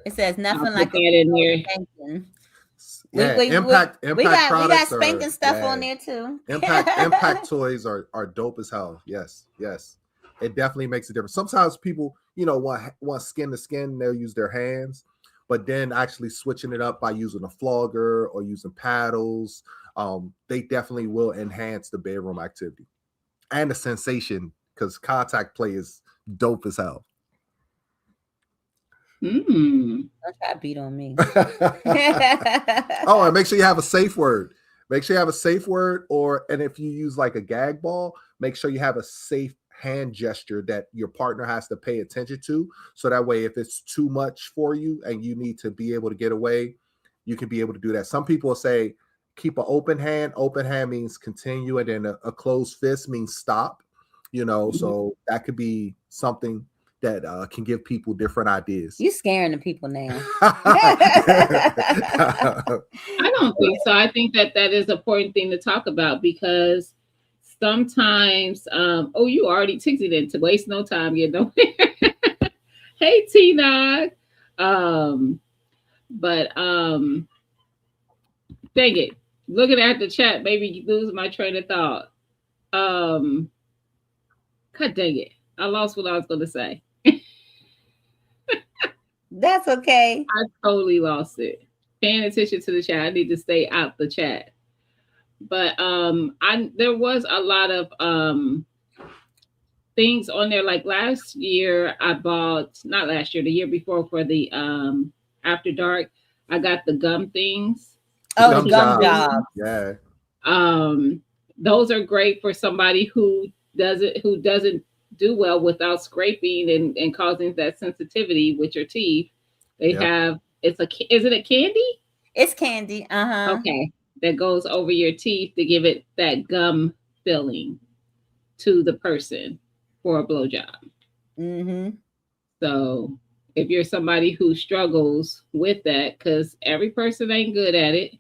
It says nothing like that in there. Yeah, we impact we got products spanking are stuff on there too. impact toys are dope as hell. Yes, yes. It definitely makes a difference. Sometimes people, want skin to skin, they'll use their hands, but then actually switching it up by using a flogger or using paddles, they definitely will enhance the bedroom activity and the sensation because contact play is dope as hell. Mm. Don't try to beat on me. Oh, and make sure you have a safe word. Make sure you have a safe word, and if you use like a gag ball, make sure you have a safe hand gesture that your partner has to pay attention to. So that way, if it's too much for you and you need to be able to get away, you can be able to do that. Some people say keep an open hand. Open hand means continue, and then a closed fist means stop. So that could be something that can give people different ideas. You scaring the people now. I don't think so. I think that is an important thing to talk about because sometimes, you already ticked it in to waste no time, Hey, Tina. But dang it. Looking at the chat, maybe lose my train of thought. God dang it. I lost what I was going to say. That's okay. I totally lost it. Paying attention to the chat. I need to stay out the chat. But there was a lot of things on there. Like last year, I bought, not last year, the year before for the After Dark, I got the gum things. Oh, the gum jobs. Yeah. Those are great for somebody who doesn't do well without scraping and causing that sensitivity with your teeth. They have, is it a candy? It's candy. Okay. That goes over your teeth to give it that gum filling to the person for a blowjob. So if you're somebody who struggles with that, because every person ain't good at it.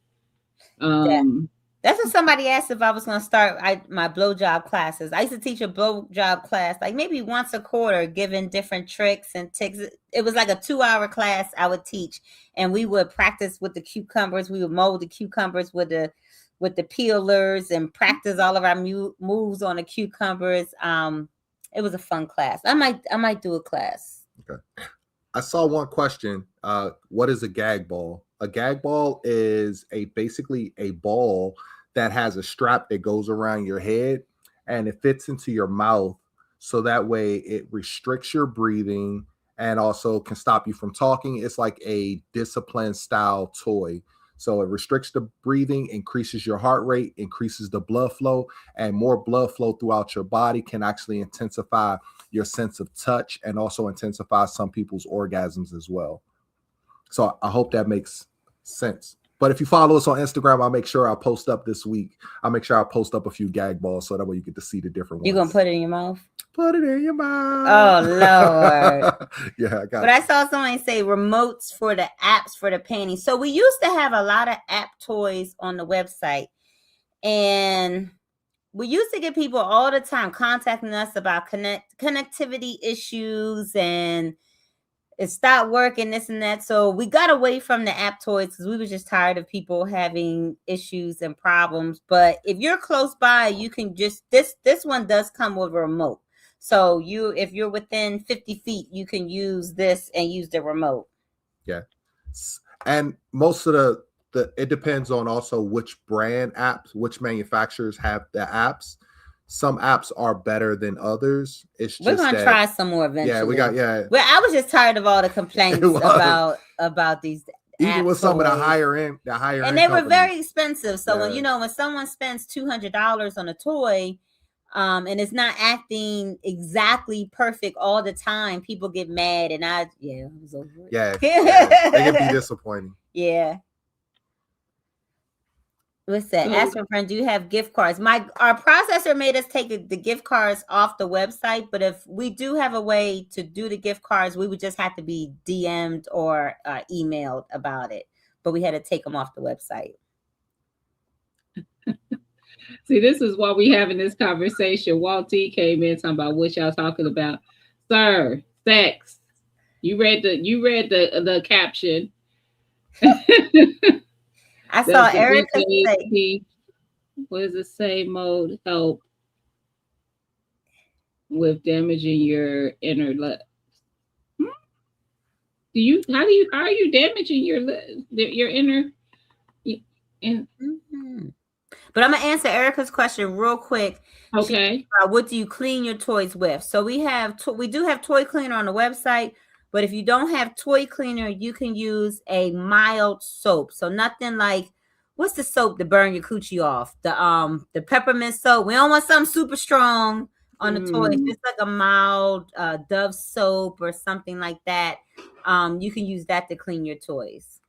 That's what somebody asked if I was going to start my blowjob classes. I used to teach a blowjob class, like maybe once a quarter, giving different tricks and tips. It was like a 2-hour class I would teach, and we would practice with the cucumbers. We would mold the cucumbers with the peelers and practice all of our moves on the cucumbers. It was a fun class. I might do a class. Okay. I saw one question. What is a gag ball? A gag ball is basically a ball that has a strap that goes around your head and it fits into your mouth. So that way it restricts your breathing and also can stop you from talking. It's like a discipline style toy. So it restricts the breathing, increases your heart rate, increases the blood flow, and more blood flow throughout your body can actually intensify your sense of touch and also intensify some people's orgasms as well. So I hope that makes sense. But if you follow us on Instagram, I'll make sure I post up this week. I'll make sure I post up a few gag balls so that way you get to see the different ones. You gonna put it in your mouth? Put it in your mouth. Oh, Lord. Yeah, I got But I saw somebody say remotes for the apps for the panties. So we used to have a lot of app toys on the website. And we used to get people all the time contacting us about connectivity issues and it stopped working, this and that. So we got away from the app toys because we were just tired of people having issues and problems. But if you're close by, you can just, this one does come with a remote. So if you're within 50 feet, you can use this and use the remote. Yeah. And most of it depends on also which brand apps, which manufacturers have the apps. Some apps are better than others. We're gonna try some more eventually. Well, I was just tired of all the complaints about these. Even with some of the higher end, and they were very expensive. So when someone spends $200 on a toy, and it's not acting exactly perfect all the time, people get mad, and I was over it. Yeah, they can be disappointing. Yeah. What's that? Ask my friend, do you have gift cards? Our processor made us take the gift cards off the website, but if we do have a way to do the gift cards, we would just have to be DM'd or emailed about it. But we had to take them off the website. See, this is why we having this conversation. Walt T came in talking about what y'all talking about. Sir, sex. You read the caption. I saw Does the Erica say, BJT, what does it say, mode help with damaging your inner lip? How are you damaging your inner in but I'm gonna answer Erica's question real quick. okay. What do you clean your toys with? So we do have toy cleaner on the website, but if you don't have toy cleaner, you can use a mild soap. So nothing like, what's the soap to burn your coochie off? The peppermint soap. We don't want something super strong on the toys. Just like a mild Dove soap or something like that. You can use that to clean your toys.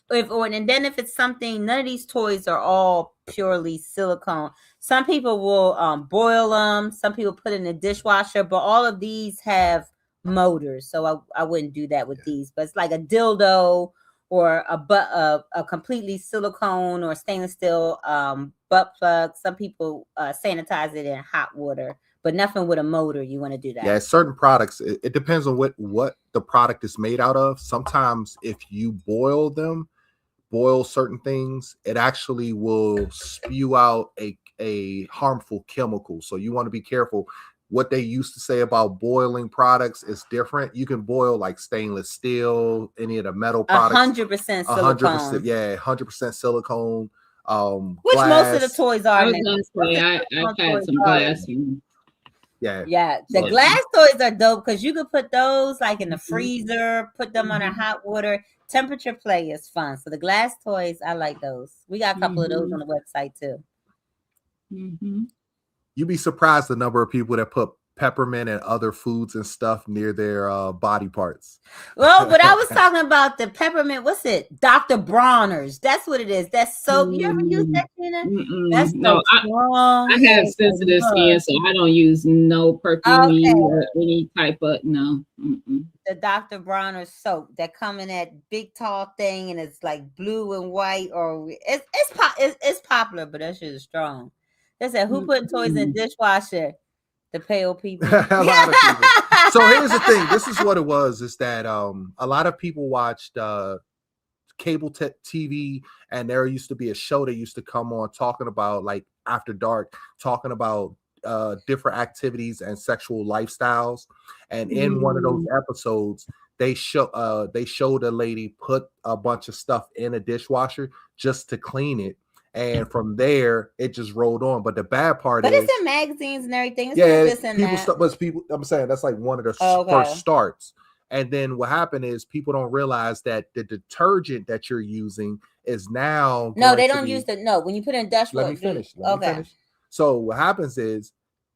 And then if it's something, none of these toys are all purely silicone. Some people will boil them. Some people put in the dishwasher, but all of these have motors, so I wouldn't do that with these. But it's like a dildo or a completely silicone or stainless steel butt plug. Some people sanitize it in hot water, but nothing with a motor. You want to do that? Yeah, certain products. It depends on what the product is made out of. Sometimes if you boil certain things, it actually will spew out a harmful chemical. So you want to be careful. What they used to say about boiling products is different. You can boil like stainless steel, any of the metal products. 100% silicone. 100%, yeah, 100% silicone. Which glass. most of the toys are. I was gonna say I've had some glass. Yeah. The glass toys are dope because you could put those like in the freezer, put them under hot water. Temperature play is fun. So the glass toys, I like those. We got a couple of those on the website too. You'd be surprised the number of people that put peppermint and other foods and stuff near their body parts. Well, but I was talking about the peppermint. What's it? Dr. Bronner's. That's what it is. That's soap. You ever use that, Gina? That's no. I have sensitive skin, so I don't use no perfume or any type of no. The Dr. Bronner's soap that come in that big tall thing, and it's like blue and white, or it's popular, but that shit is strong. They said, who put toys in dishwasher? The pale people. A lot of people. So here's the thing. This is what it was, is that a lot of people watched cable TV, and there used to be a show that used to come on talking about, like, after dark, talking about different activities and sexual lifestyles. And in one of those episodes, they showed a lady put a bunch of stuff in a dishwasher just to clean it. And from there, it just rolled on. But the bad part is, it's in magazines and everything. It's people. I'm saying that's like one of the first starts. And then what happened is people don't realize that the detergent that you're using is now. No, they don't use when you put in dishwasher. Let me finish. So what happens is,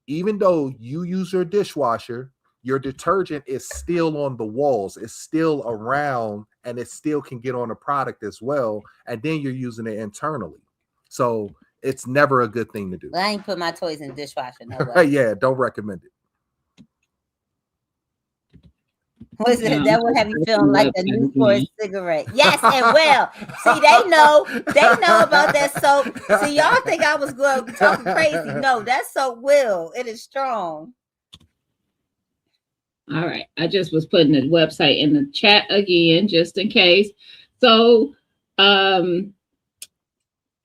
even though you use your dishwasher, your detergent is still on the walls. It's still around, and it still can get on the product as well. And then you're using it internally. So it's never a good thing to do. Well, I ain't put my toys in the dishwasher. No way. Yeah, don't recommend it. Was it that would have you feeling like the Newport cigarette? Yes, and well, see, they know about that soap. See, y'all think I was going talking crazy? No, that soap will. It is strong. All right, I just was putting the website in the chat again, just in case. So,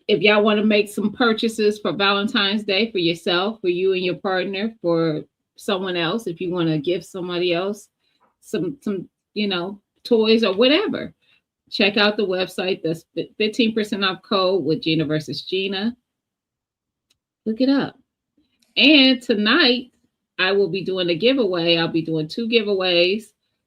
if y'all want to make some purchases for Valentine's Day for yourself, for you and your partner, for someone else, if you want to give somebody else some toys or whatever, check out the website. That's 15% off code with Gina versus Gina. Look it up. And tonight I will be doing a giveaway. I'll be doing 2 giveaways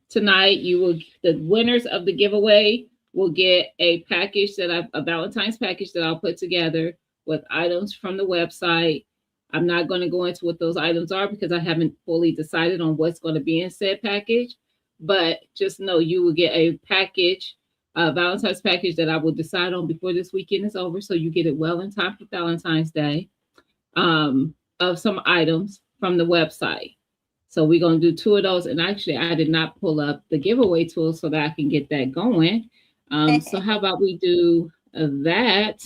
tonight. The winners of the giveaway will get a package a Valentine's package that I'll put together with items from the website. I'm not going to go into what those items are because I haven't fully decided on what's going to be in said package. But just know you will get a package, a Valentine's package that I will decide on before this weekend is over. So you get it well in time for Valentine's Day, of some items from the website. So we're going to do 2 of those. And actually, I did not pull up the giveaway tool so that I can get that going. So how about we do that?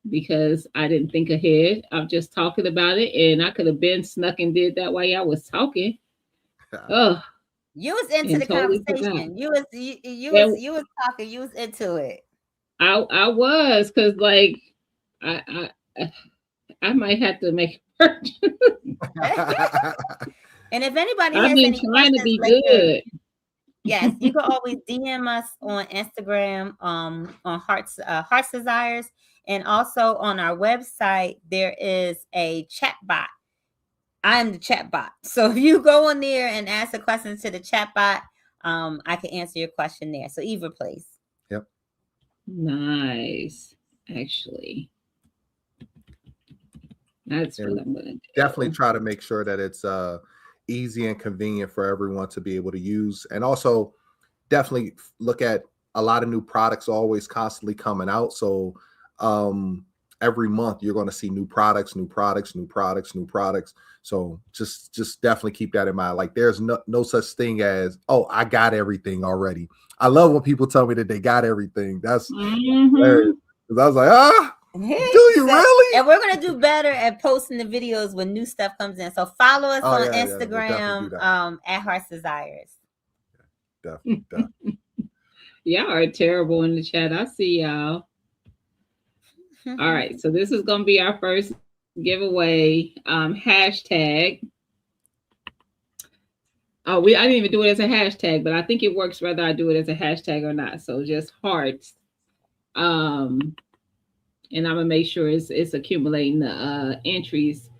Because I didn't think ahead. I'm just talking about it, and I could have been snuck and did that while y'all was talking. Oh, you was into the totally conversation. You was talking. You was into it. I was because like I might have to make a purchase. And if anybody I've has been any trying to questions be later, good. yes, you can always DM us on Instagram, on Hearts Desires, and also on our website. There is a chat bot. I am the chat bot. So if you go on there and ask a question to the chat bot, I can answer your question there. So either place. Yep. Nice. Actually, that's And what I'm gonna do. definitely try to make sure that it's easy and convenient for everyone to be able to use. And also definitely look at a lot of new products always constantly coming out. So every month you're going to see new products, new products, new products, new products. So just definitely keep that in mind. Like there's no such thing as, oh, I got everything already. I love when people tell me that they got everything. That's hilarious. 'Cause I was like, do you really? And we're gonna do better at posting the videos when new stuff comes in. So follow us on Yeah, Instagram, at Hearts Desires. Definitely. Y'all are terrible in the chat. I see y'all. All right, so this is gonna be our first giveaway. Hashtag. Oh, I didn't even do it as a hashtag, but I think it works whether I do it as a hashtag or not. So just hearts. And I'm gonna make sure it's accumulating the entries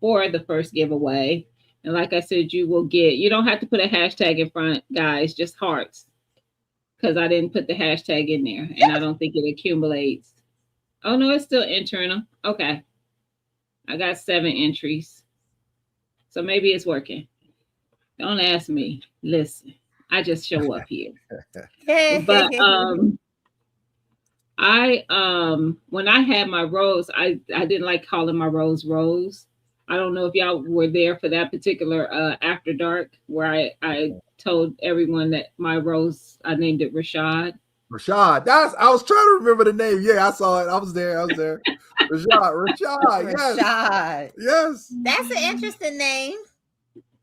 for the first giveaway. And like I said, you don't have to put a hashtag in front, guys, just hearts. Because I didn't put the hashtag in there and I don't think it accumulates. Oh no, it's still entering them. Okay. I got 7 entries. So maybe it's working. Don't ask me. Listen, I just show up here. But when I had my rose, I didn't like calling my rose Rose. I don't know if y'all were there for that particular after dark where I told everyone that my rose, I named it Rashad. Rashad. I was trying to remember the name. Yeah, I saw it. I was there. Rashad. Rashad. Yes. That's an interesting name.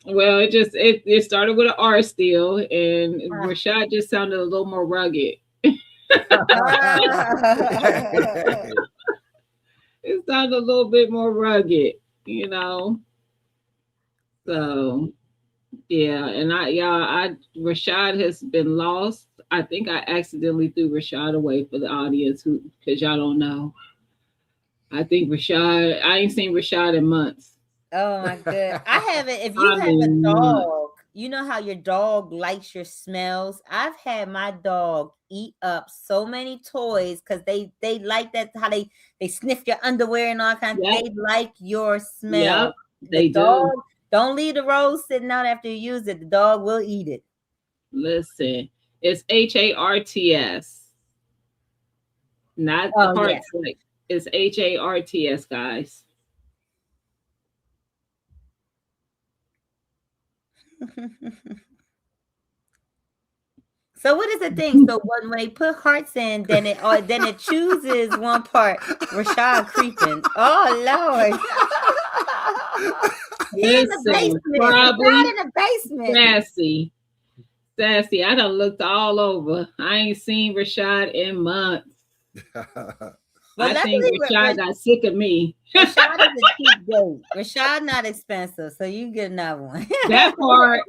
Well, it started with an R still, and Rashad just sounded a little more rugged. It sounded a little bit more rugged, you know. So yeah, and Rashad has been lost. I think I accidentally threw Rashad away for the audience because y'all don't know. I think Rashad, I ain't seen Rashad in months. Oh my god. I haven't. If you have a dog, you know how your dog likes your smells. I've had my dog eat up so many toys because they like that, how they sniff your underwear and all kinds. They like your smell. Yep, they do. Don't leave the rose sitting out after you use it. The dog will eat it. Listen, it's HARTS. Not the hearts. Yeah. It's HARTS, guys. So what is the thing? So when they put hearts in, then it chooses one part. Rashad creeping. Oh Lord. He's in the basement. Probably in the basement. Sassy. I done looked all over. I ain't seen Rashad in months. I think Rashad got sick of me. Rashad is a cheap date. Rashad not expensive, so you get another one. That part.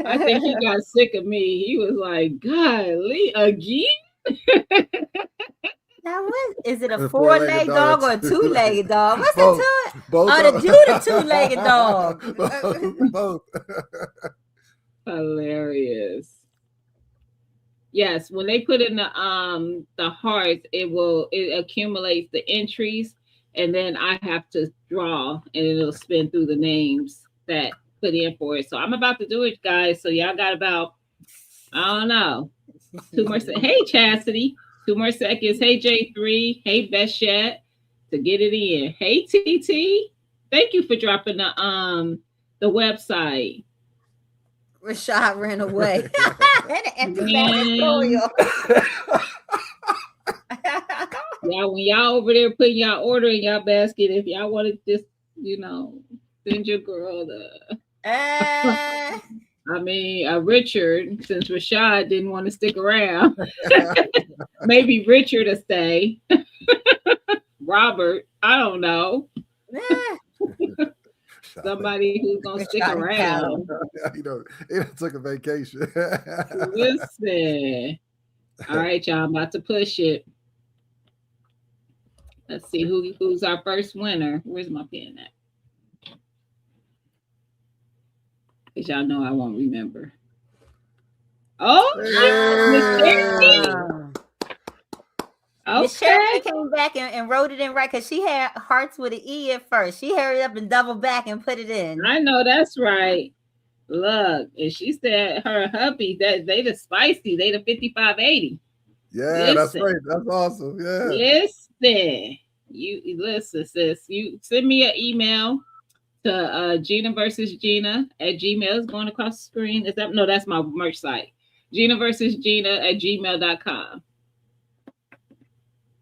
I think he got sick of me. He was like, "Golly, again." Now what is it? A 4-legged dog or a 2-legged dog? What's both, the two? Both. Oh, the 2-legged dog. Both. Hilarious. Yes, when they put in the hearts, it accumulates the entries, and then I have to draw, and it'll spin through the names that put in for it. So I'm about to do it, guys. So y'all got about, I don't know, 2 more seconds. Hey, Chastity, 2 more seconds. Hey, J3. Hey, Beshet, to get it in. Hey, TT. Thank you for dropping the website. Rashad ran away. Yeah, when y'all over there putting y'all order in y'all basket, if y'all want to just, send your girl the I mean, Richard, since Rashad didn't want to stick around, maybe Richard to stay. Robert, I don't know. Somebody who's gonna stick around. He took a vacation. Listen. All right, y'all. I'm about to push it. Let's see who's our first winner. Where's my pen at? Because y'all know I won't remember. Oh, Miss Cherry came back and wrote it in right because she had Hearts with an E at first. She hurried up and doubled back and put it in. I know that's right. Look, and she said her hubby that they the spicy, they the 5580. Yeah, that's right. That's awesome. Yeah. Listen, you listen, sis. You send me an email to Gina versus Gina at Gmail. Is going across the screen. Is that no? That's my merch site. Gina versus Gina at gmail.com.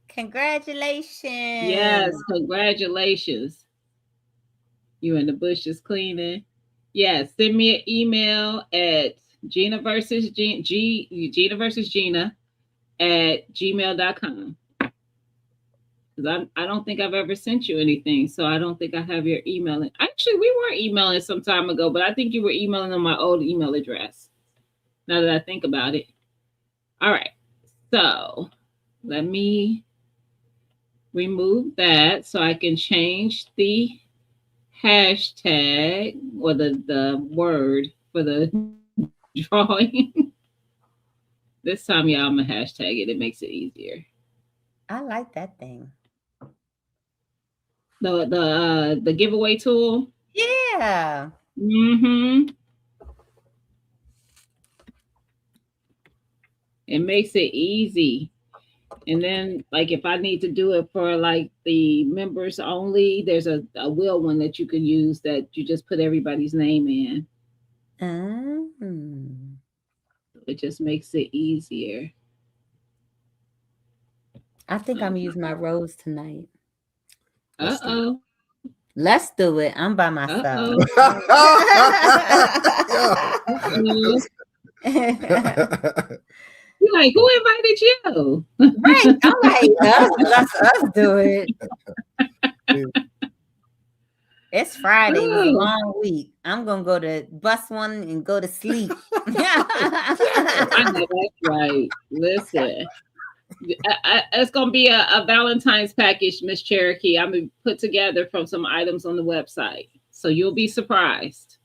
Congratulations. Yes, congratulations. You in the bushes cleaning. Yes, send me an email at Gina versus Gina versus Gina at gmail.com. Because I don't think I've ever sent you anything. So I don't think I have your email. Actually, we were emailing some time ago, but I think you were emailing on my old email address. Now that I think about it. All right. So let me remove that so I can change the hashtag or the word for the drawing. This time, y'all, I'm gonna hashtag it. It makes it easier. I like that thing. The giveaway tool. Yeah. Mm-hmm. It makes it easy. And then, like, if I need to do it for like the members only, there's a will one that you can use that you just put everybody's name in. It just makes it easier. I think I'm using my rose tonight. Uh-oh. Let's do it. I'm by myself. You're like, who invited you? Right. I'm like, let's do it. It's Friday. It was a long week. I'm going to go to bus one and go to sleep. I know that's right. Listen. It's going to be a Valentine's package, Miss Cherokee. I'm going to put together from some items on the website. So you'll be surprised.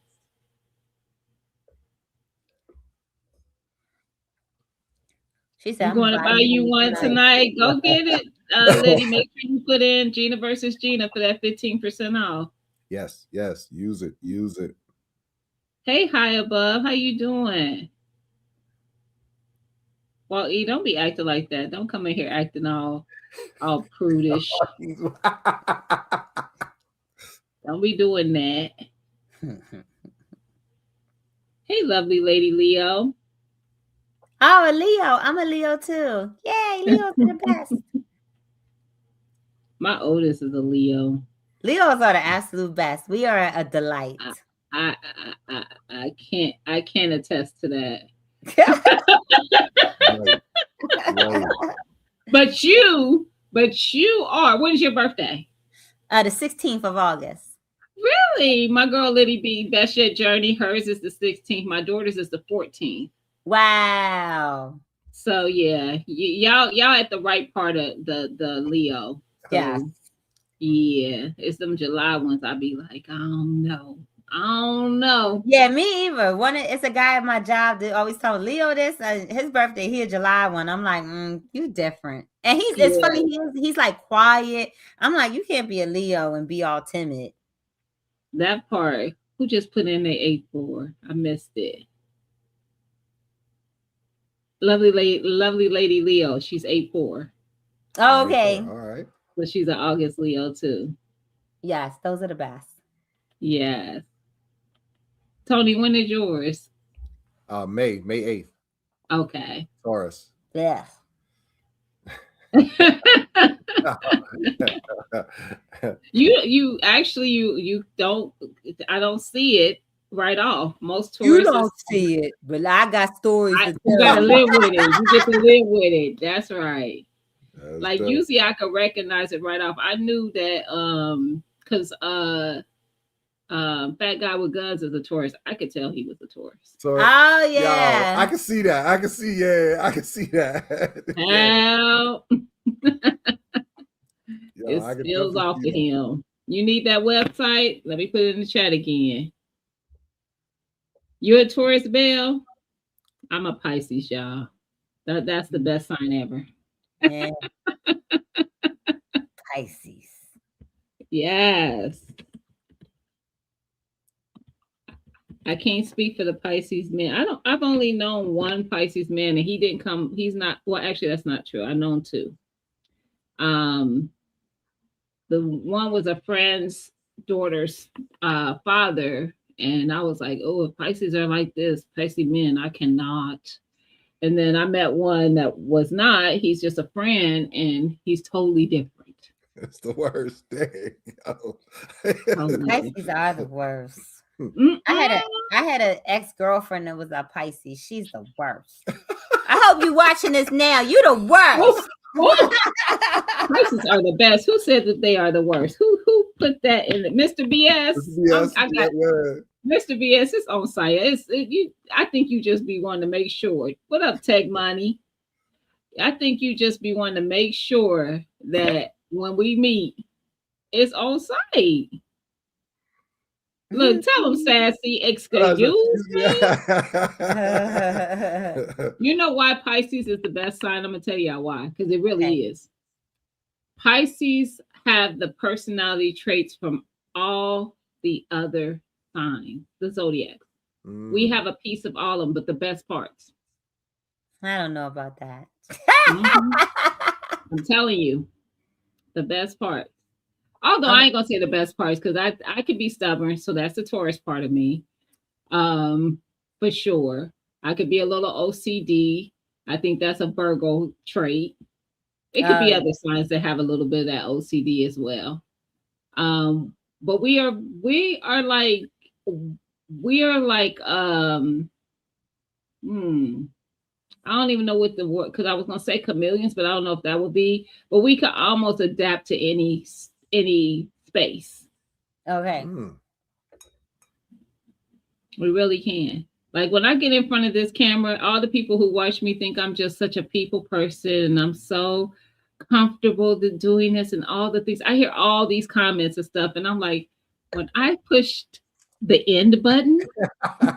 She said, I'm going to buy you one tonight. Go get it, Liddy. Make sure you put in Gina versus Gina for that 15% off. Yes. Use it. Hey, High Above. How you doing? Well, E, don't be acting like that. Don't come in here acting all prudish. Don't be doing that. Hey, lovely lady Leo. Oh, a Leo. I'm a Leo too. Yay, Leo's the best. My oldest is a Leo. Leos are the absolute best. We are a delight. I can't attest to that. Right. But you are. When is your birthday? The 16th of August. Really? My girl Liddy B, Best Yet Journey. Hers is the 16th. My daughter's is the 14th. Wow. So yeah, y'all at the right part of the Leo. So, yeah, it's them July ones. I be like, I don't know. Yeah, me either. It's a guy at my job that always told Leo this. His birthday, he a July one. I'm like, you different. And it's funny. He's like quiet. I'm like, you can't be a Leo and be all timid. That part. Who just put in the 8-4? I missed it. Lovely lady Leo. She's 8-4. Oh, okay. All right. But she's an August Leo too. Yes, those are the best. Yes. Tony, when is yours? May 8th. Okay. Taurus. Yeah. you don't. I don't see it. right off. Most You tourists, don't see it, but I got stories to you tell gotta you. live with it. You get to live with it. That's right. That's Like dope. usually I could recognize it right off. I knew that because fat guy with guns is a tourist. I could tell he was a tourist. So, Oh yo, I yeah. can see that. I can see, yeah, I can see that. Yeah, How yo, it I can spills definitely off see to that. him. You need that website? Let me put it in the chat again. You're a tourist, Belle? I'm a Pisces, y'all. That's the best sign ever. Yeah. Pisces. Yes. I can't speak for the Pisces man. I've only known one Pisces man and he didn't come. He's not well, actually that's not true. I known two. Um the one was a friend's daughter's father. And I was like, oh, if Pisces are like this, Pisces men, I cannot. And then I met one that was not. He's just a friend and he's totally different. It's the worst thing. Yo. Totally Pisces different. are the worst. Mm-mm. I had an ex-girlfriend that was a Pisces. She's the worst. I hope you watching this now. You the worst. Oh, Pisces are the best. Who said that they are the worst? Who put that in it? Mr. BS. Yes, I got yeah. Mr. BS. It's on site. You. I think you just be wanting to make sure. What up, Tech Money? I think you just be wanting to make sure that when we meet, it's on site. Look, tell them sassy. Excuse me. You know why Pisces is the best sign? I'm gonna tell you why. Because it really Okay. is. Pisces have the personality traits from all the other signs, the zodiac. We have a piece of all of them, but the best parts. I don't know about that. Mhm. I'm telling you, the best parts. Although I ain't gonna say the best parts because I could be stubborn, so that's the Taurus part of me. For sure. I could be a little OCD. I think that's a Virgo trait. It could be other signs that have a little bit of that OCD as well. But we are like I don't even know what the word because I was gonna say chameleons, but I don't know if that would be. But we could almost adapt to any space. Okay. We really can. Like when I get in front of this camera, all the people who watch me think I'm just such a people person and I'm so comfortable doing this and all the things. I hear all these comments and stuff, and I'm like, when I pushed the end button,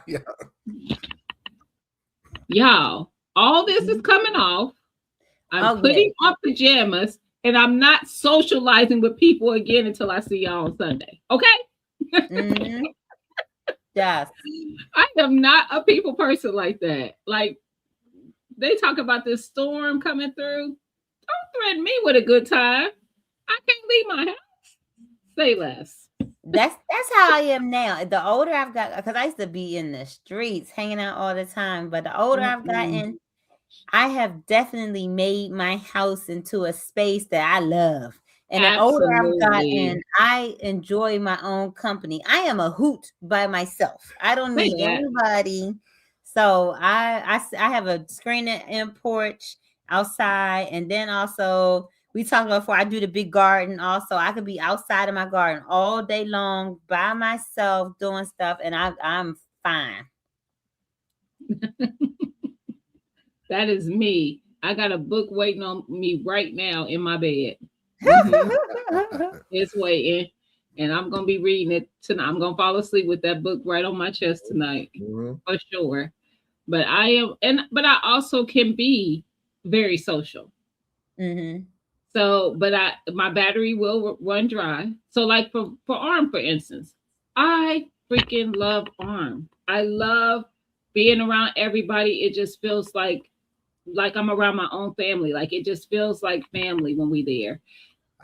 Yeah. y'all, all this is coming off. I'm putting on pajamas and I'm not socializing with people again until I see y'all on Sunday. Okay? Yes. I am not a people person like that. Like they talk about this storm coming through. Don't threaten me with a good time. I can't leave my house. Say less. That's how I am now. The older I've got, because I used to be in the streets hanging out all the time, but the older I've gotten, I have definitely made my house into a space that I love. And the older I've gotten, I enjoy my own company. I am a hoot by myself. I don't need anybody. So I have a screen and porch outside, and then also we talked about before I do the big garden. Also, I could be outside of my garden all day long by myself doing stuff, and I'm fine. That is me. I got a book waiting on me right now in my bed. Mm-hmm. It's waiting, and I'm gonna be reading it tonight. I'm gonna fall asleep with that book right on my chest tonight, for sure. But I also can be very social. So, but my battery will run dry. So, like for ARM, for instance, I freaking love ARM. I love being around everybody. It just feels like I'm around my own family. Like it just feels like family when we there.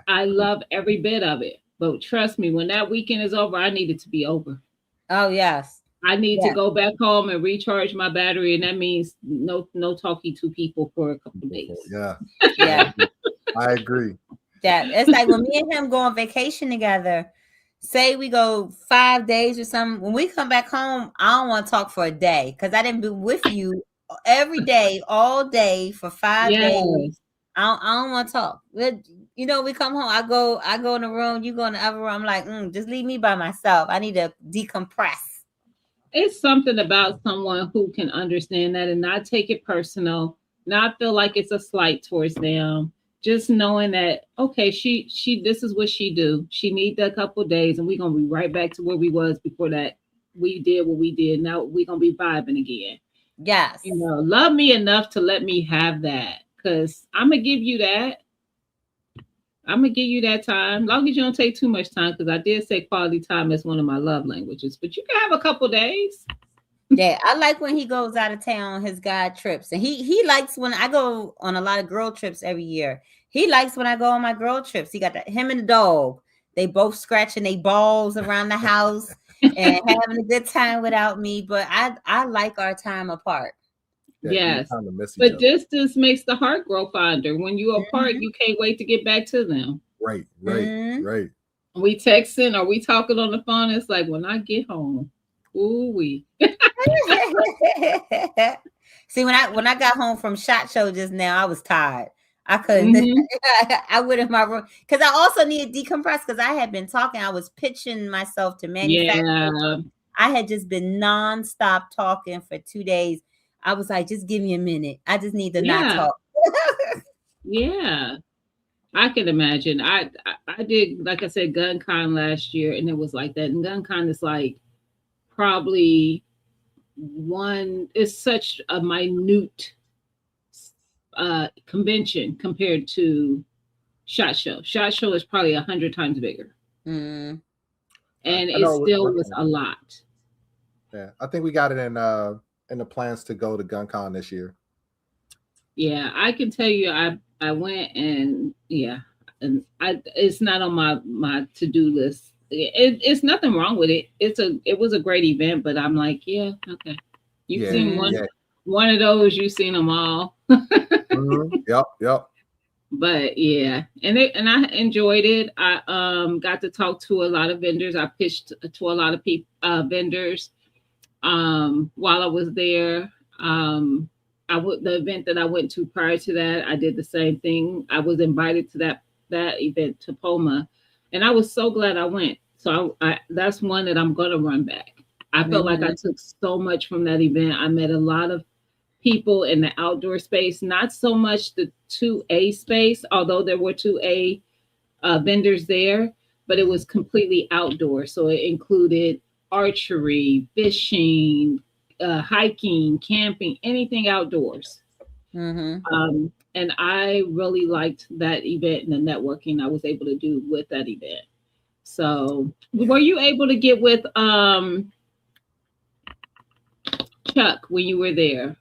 I love every bit of it. But trust me, when that weekend is over, I need it to be over. Oh yes. I need to go back home and recharge my battery, and that means no talking to people for a couple of days. Yeah. I agree. Yeah, it's like when me and him go on vacation together. say we go 5 days or something. When we come back home, I don't want to talk for a day because I didn't be with you every day, all day for 5 days. Yes. I don't want to talk. You know, we come home. I go in the room. You go in the other room. I'm like, just leave me by myself. I need to decompress. It's something about someone who can understand that and not take it personal, not feel like it's a slight towards them. Just knowing that okay, she this is what she do. She need a couple of days, and we're gonna be right back to where we was before that. We did what we did. Now we're gonna be vibing again. Yes. You know, love me enough to let me have that, cause I'm gonna give you that. I'm gonna give you that time, long as you don't take too much time. Because I did say quality time is one of my love languages, but you can have a couple days. Yeah, I like when he goes out of town on his guide trips, and he likes when I go on a lot of girl trips every year. He likes when I go on my girl trips. He got him and the dog. They both scratching their balls around the house and having a good time without me. But I like our time apart. Yeah, Yes, time to miss each but other. distance makes the heart grow fonder. When you're apart, Mhm. you can't wait to get back to them. Right, Mhm. right. We texting or we talking on the phone. It's like when I get home, ooh we. See, when I got home from SHOT Show just now, I was tired. I couldn't. Hmm. I went in my room because I also needed decompress because I had been talking. I was pitching myself to manufacturers. Yeah, I had just been nonstop talking for 2 days. I was like, just give me a minute. I just need to not yeah, talk. yeah. I can imagine. I did, like I said, GunCon last year, and it was like that. And GunCon is like probably one. It's such a minute convention compared to SHOT Show. SHOT Show is probably 100 times bigger, Mm. and I it know. still was a lot. Yeah, I think we got it in the plans to go to GunCon this year. Yeah, I can tell you, I went and yeah, and I it's not on my to do list. It's nothing wrong with it. It was a great event, but I'm like, yeah, okay. You've Yeah, seen Mm. yeah. one of those, you've seen them all. Yep, yep. But yeah, and I enjoyed it. I got to talk to a lot of vendors. I pitched to a lot of people vendors while I was there. The event that I went to prior to that, I did the same thing. I was invited to that event to Poma, and I was so glad I went. So that's one that I'm gonna run back. I felt like I Mhm. took so much from that event. I met a lot of people in the outdoor space, not so much the 2A space, although there were 2A vendors there, but it was completely outdoor. So it included archery, fishing, hiking, camping, anything outdoors. Mhm. And I really liked that event and the networking I was able to do with that event. So, Yeah. were you able to get with Chuck when you were there?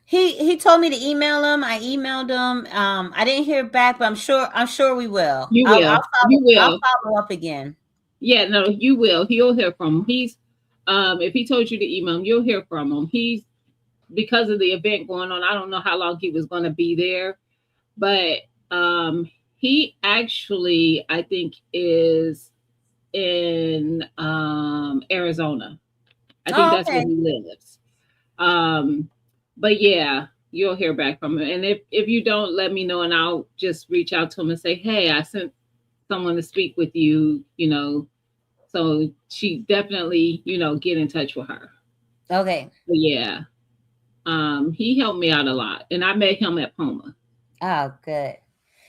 He told me to email him. I emailed him. I didn't hear back, but I'm sure we will. You will. You I'll will. follow up again. Yeah, no, you will. He'll hear from him. He's if he told you to email him, you'll hear from him. He's because of the event going on, I don't know how long he was going to be there, but he actually I think is in Arizona. I think Oh, that's where okay. he lives. Um, but yeah, you'll hear back from him. And if you don't, let me know, and I'll just reach out to him and say, hey, I sent someone to speak with you. You know, so she definitely, get in touch with her. Okay. But yeah, he helped me out a lot, and I met him at Poma. Oh, good.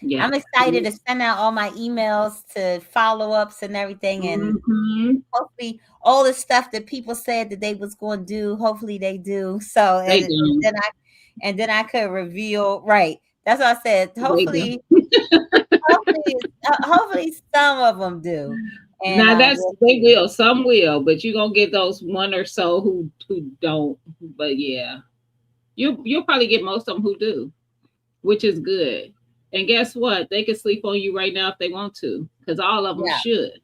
Yeah. I'm excited to send out all my emails to follow-ups and everything, and Mm-hmm. hopefully all the stuff that people said that they was going to do, hopefully they do. So They do. and then I could reveal, right. That's what I said. They do. Hopefully some of them do. And Now that's we'll they see. will. Some will, but you're gonna get those one or so who don't. But yeah, you'll probably get most of them who do, which is good. And guess what? They can sleep on you right now if they want to, because all of them Yeah. should.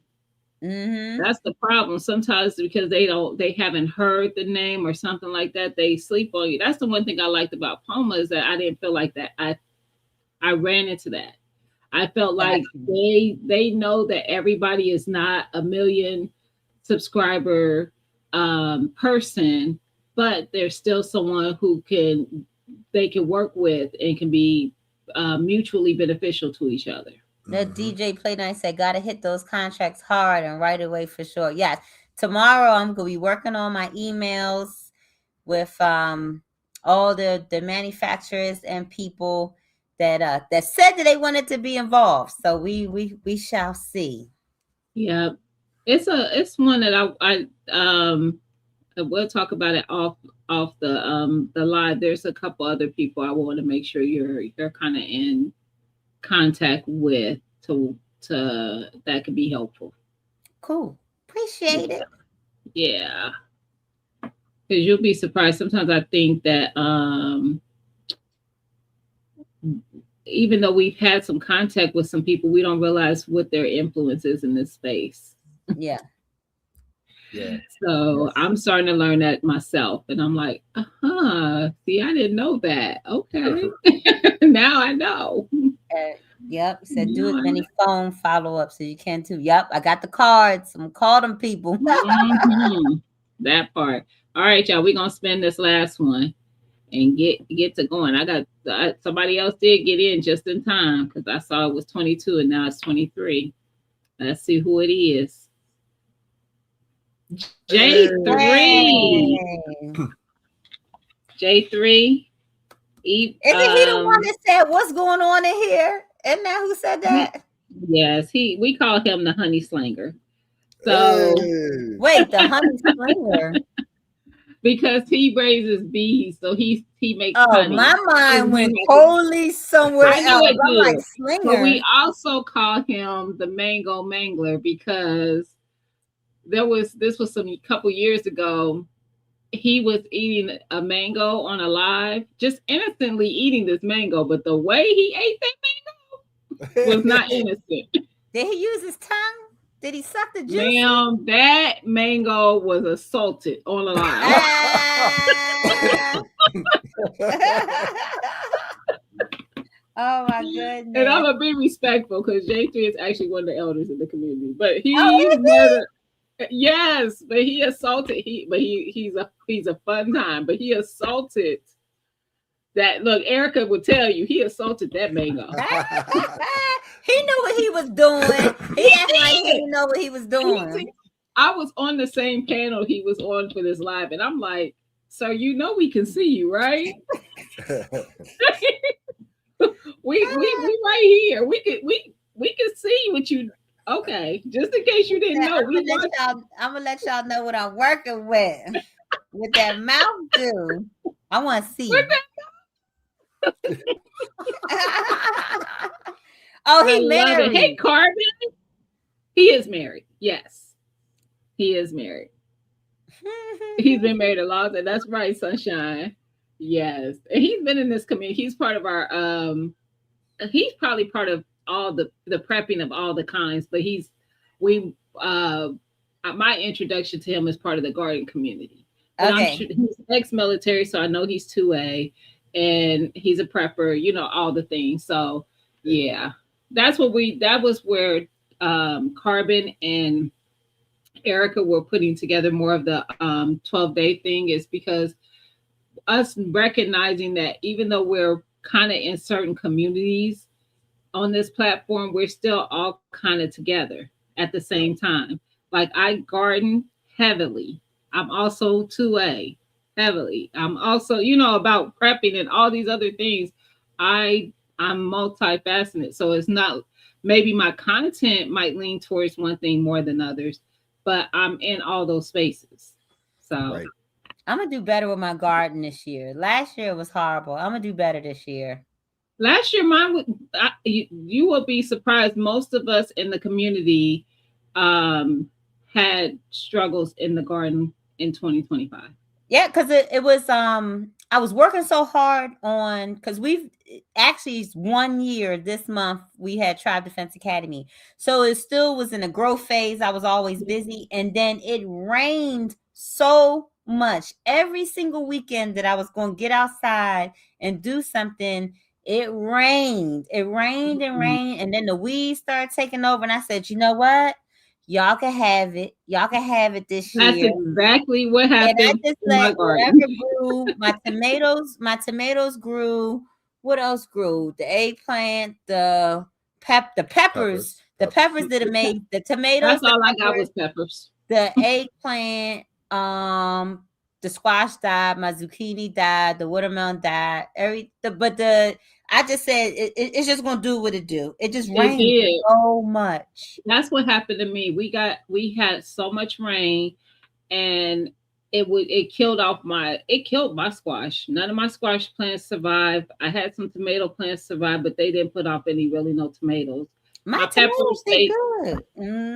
Mhm. That's the problem. Sometimes because they haven't heard the name or something like that, they sleep on you. That's the one thing I liked about Poma is that I didn't feel like that. I ran into that. I felt like they know that everybody is not a million subscriber person, but there's still someone who they can work with and can be mutually beneficial to each other. The DJ Play Night said, "Gotta hit those contracts hard and right away for sure." Yes, tomorrow I'm gonna be working on my emails with all the manufacturers and people that said that they wanted to be involved. So we shall see. Yeah, it's one that we'll talk about it off the live. There's a couple other people I want to make sure you're kind of in contact with to that could be helpful. Cool, appreciate it. Yeah, because you'll be surprised. Sometimes I think that even though we've had some contact with some people, we don't realize what their influence is in this space. Yeah. Yeah. So I'm starting to learn that myself, and I'm like, see, I didn't know that. Okay, now I know. Yep. Said do as many phone follow-ups as you can too. Yep. I got the cards. I'm gonna call them people. That part. All right, y'all. We're gonna spend this last one and get to going. I got somebody else did get in just in time because I saw it was 22 and now it's 23. Let's see who it is. J3. J3. Isn't he the one that said what's going on in here? Isn't that who said that? Yes, we call him the honey slinger. So wait, the honey slinger. Because he raises bees, so he makes honey. My mind went totally somewhere else. I'm like, slinger. But we also call him the mango mangler because this was some couple years ago. He was eating a mango on a live, just innocently eating this mango, but the way he ate that mango was not innocent. Did he use his tongue? Did he suck the juice? Ma'am, that mango was assaulted on a live. Oh my goodness. And I'm gonna be respectful because J3 is actually one of the elders in the community. But yes, but he assaulted he's a fun time, but he assaulted that. Look, Erica would tell you he assaulted that mango. He knew what he was doing. He acted like he didn't know what he was doing. I was on the same panel he was on for this live, and I'm like, "Sir, you know we can see you, right? we right here. We can see what you. Okay, just in case you didn't know, I'm gonna let y'all know what I'm working with that mouth do. I want to see. Oh, he married. Hey, Carbon. He is married. Yes, he is married. He's been married a long time. That's right, Sunshine. Yes, and he's been in this community. He's part of our. He's probably part of all the prepping of all the kinds, but my introduction to him is part of the garden community. Okay. He's ex-military, so I know he's 2A, and he's a prepper. You know all the things. So yeah. That was where Carbon and Erica were putting together more of the 12-day thing, is because us recognizing that even though we're kind of in certain communities on this platform, we're still all kind of together at the same time. Like I garden heavily. I'm also 2A heavily. I'm also, about prepping and all these other things. I'm multifaceted, so it's not, maybe my content might lean towards one thing more than others, but I'm in all those spaces. So right. I'm gonna do better with my garden this year. Last year was horrible. I'm gonna do better this year. Last year, you will be surprised. Most of us in the community had struggles in the garden in 2025. Yeah, because it was I was working so hard on, because we've actually 1 year this month we had Tribe Defense Academy, so it still was in a growth phase. I was always busy, and then it rained so much every single weekend that I was going to get outside and do something. It rained. It rained and rained, and then the weeds started taking over. And I said, you know what? Y'all can have it. Y'all can have it this That's year. exactly what And I happened just in my let garden. whatever grew. My tomatoes grew. What else grew? The eggplant, the peppers. The peppers that it made. The tomatoes, That's the all I got peppers, was peppers. the eggplant, the squash died, my zucchini died, the watermelon died. I just said it's just gonna do what it do. It just It rained did. so much. That's what happened to me. We had so much rain, and it killed my squash. None of my squash plants survived. I had some tomato plants survive, but they didn't put off no tomatoes. My tomatoes Peppers, did good.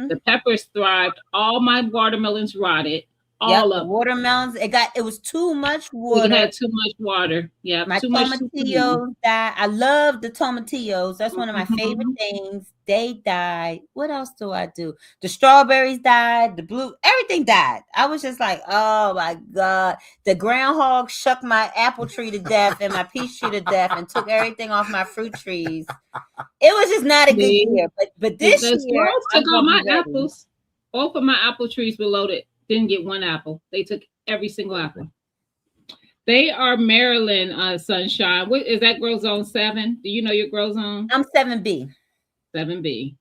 the peppers thrived. All my watermelons rotted. Yep, All the of watermelons. It was too much it water. had too much water. Yeah, My too much. tomatillos died. I love the tomatillos. That's one of my favorite Mhm. things. They died. What else do I do? The strawberries died. The blue, everything died. I was just like, oh my God. The groundhog shook my apple tree to death and my peach tree to death and took everything off my fruit trees. It was just not a good year. But this The year, squirrels took I'm all gonna my be ready. apples. Both of my apple trees were loaded. Didn't get one apple. They took every single apple. They are Maryland, Sunshine. What is that? Grow Zone 7? Do you know your Grow Zone? I'm 7B. 7B.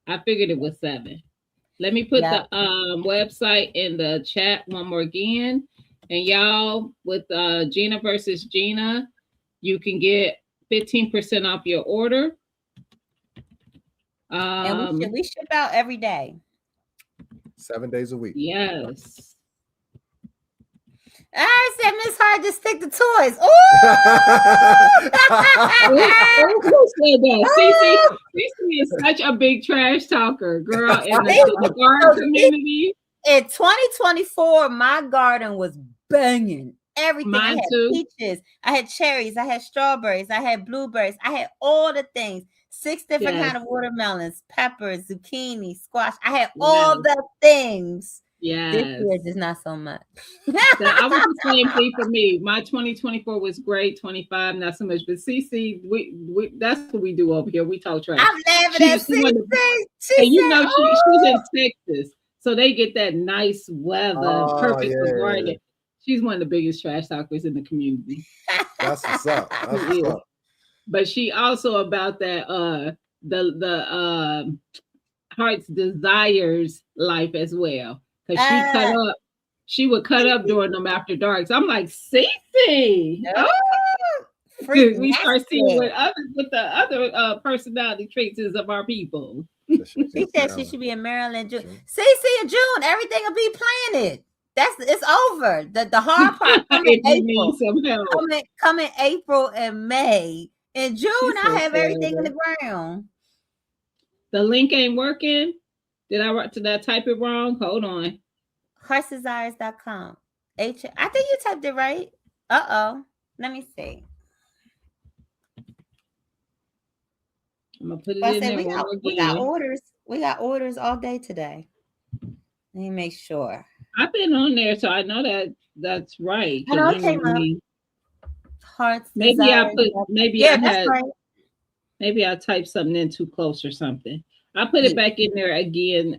I figured it was 7. Let me put Yeah. the website in the chat one more again. And y'all, with Gina versus Gina, you can get 15% off your order. And we ship out every day. 7 days a week. Yes. I said Miss Hart just stick to toys. Who said that? Cece is such a big trash talker, girl, in the garden community. In 2024, my garden was banging. Everything. Mine I had too. peaches, I had cherries, I had strawberries, I had blueberries, I had all the things. 6 different kind of watermelons, peppers, zucchini, squash. I had all the things. Yes. This year just not so much. I was the same thing for me. My 2024 was great. 25 not so much. But CC, we that's what we do over here. We talk trash. I'm laughing at CC. And you know she's in Texas, so they get that nice weather, perfect for gardening. She's one of the biggest trash talkers in the community. That's what's up. That's what's up. But she also about that the Heart's Desires life as well. Because she would cut up during them after darks. I'm like, Cece. We start seeing what the other personality traits is of our people. She said she should be in Maryland June. Cece in June, everything will be planted. It's over. The hard part coming April. Coming April and May. In June, I have everything in the ground. The link ain't working. Did I type it wrong? Hold on. Heartsdesires.com. I think you typed it right. Uh-oh. Let me see. I'm gonna put it in there. We got orders. We got orders all day today. Let me make sure. I've been on there, so I know that's right. I know it came up. Hearts. Maybe I put. Maybe I had. Right. Maybe I typed something in too close or something. I put it back in there again.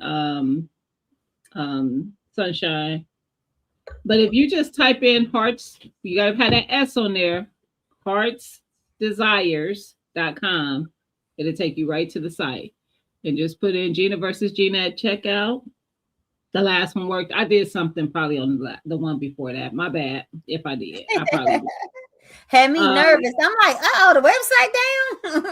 Sunshine. But if you just type in Hearts, you gotta have that S on there. Heartsdesires.com. It'll take you right to the site. And just put in Gina versus Gina at checkout. The last one worked. I did something probably on the one before that. My bad if I did. I probably did. Had me nervous. I'm like, the website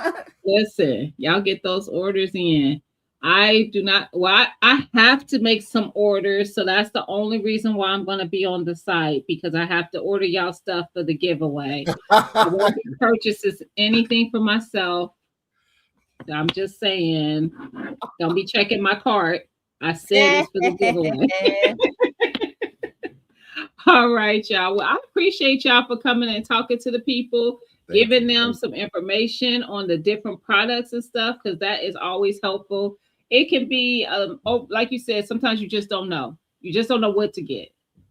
down. Listen, y'all get those orders in. I do not. Well, I have to make some orders, so that's the only reason why I'm going to be on the site, because I have to order y'all stuff for the giveaway. I won't purchase anything for myself. I'm just saying, don't be checking my cart. I said it's for the giveaway. All right, y'all. Well, I appreciate y'all for coming and talking to the people, giving them some information on the different products and stuff, because that is always helpful. It can be, like you said, sometimes you just don't know. You just don't know what to get.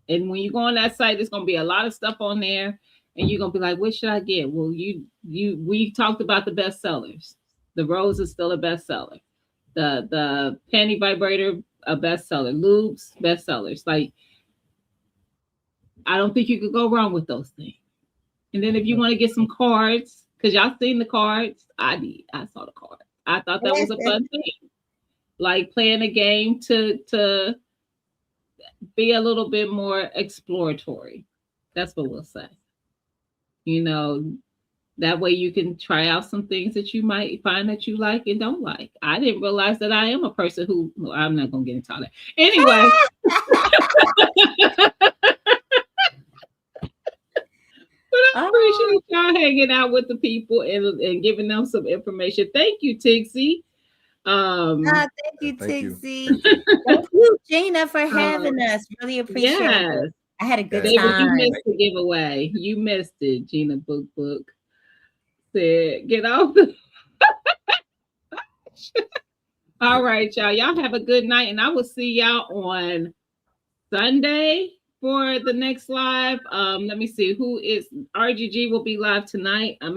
And when you go on that site, there's going to be a lot of stuff on there. and you're gonna be like, what should I get? Well, we talked about the best sellers. The rose is still a bestseller. The panty vibrator, a bestseller. Lubes, bestsellers. Like, I don't think you could go wrong with those things. And then if you want to get some cards, because y'all seen the cards, I did. I saw the cards. I thought that was a fun thing. Like playing a game to be a little bit more exploratory. That's what we'll say. You know, that way you can try out some things that you might find that you like and don't like. I didn't realize that I am a person who, well, I'm not going to get into all that. Anyway. But I appreciate y'all hanging out with the people and giving them some information. Thank you, Tixie. Thank you, Tixie. Thank you, Gina, for having us. Really appreciate it. I had a good time. You missed the giveaway. You missed it, Gina Book said, get off the all right, y'all. Y'all have a good night, and I will see y'all on Sunday for the next live. Let me see who is RGG will be live tonight. I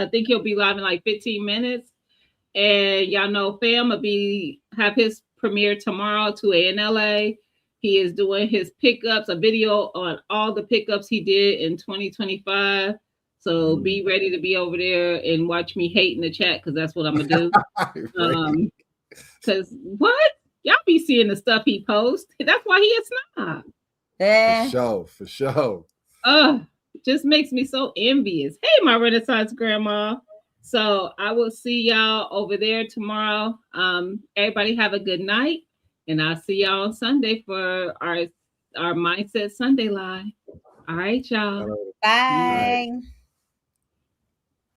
think he'll be live in like 15 minutes. And y'all know Fam will have his premiere tomorrow, 2 a.m. in LA. He is doing his pickups, a video on all the pickups he did in 2025. So be ready to be over there and watch me hate in the chat, because that's what I'm gonna do. Because what? Y'all be seeing the stuff he posts. That's why he is not. For sure. Just makes me so envious. Hey, my Renaissance grandma. So I will see y'all over there tomorrow. Everybody have a good night, and I'll see y'all on Sunday for our Mindset Sunday live. All right, y'all. Bye.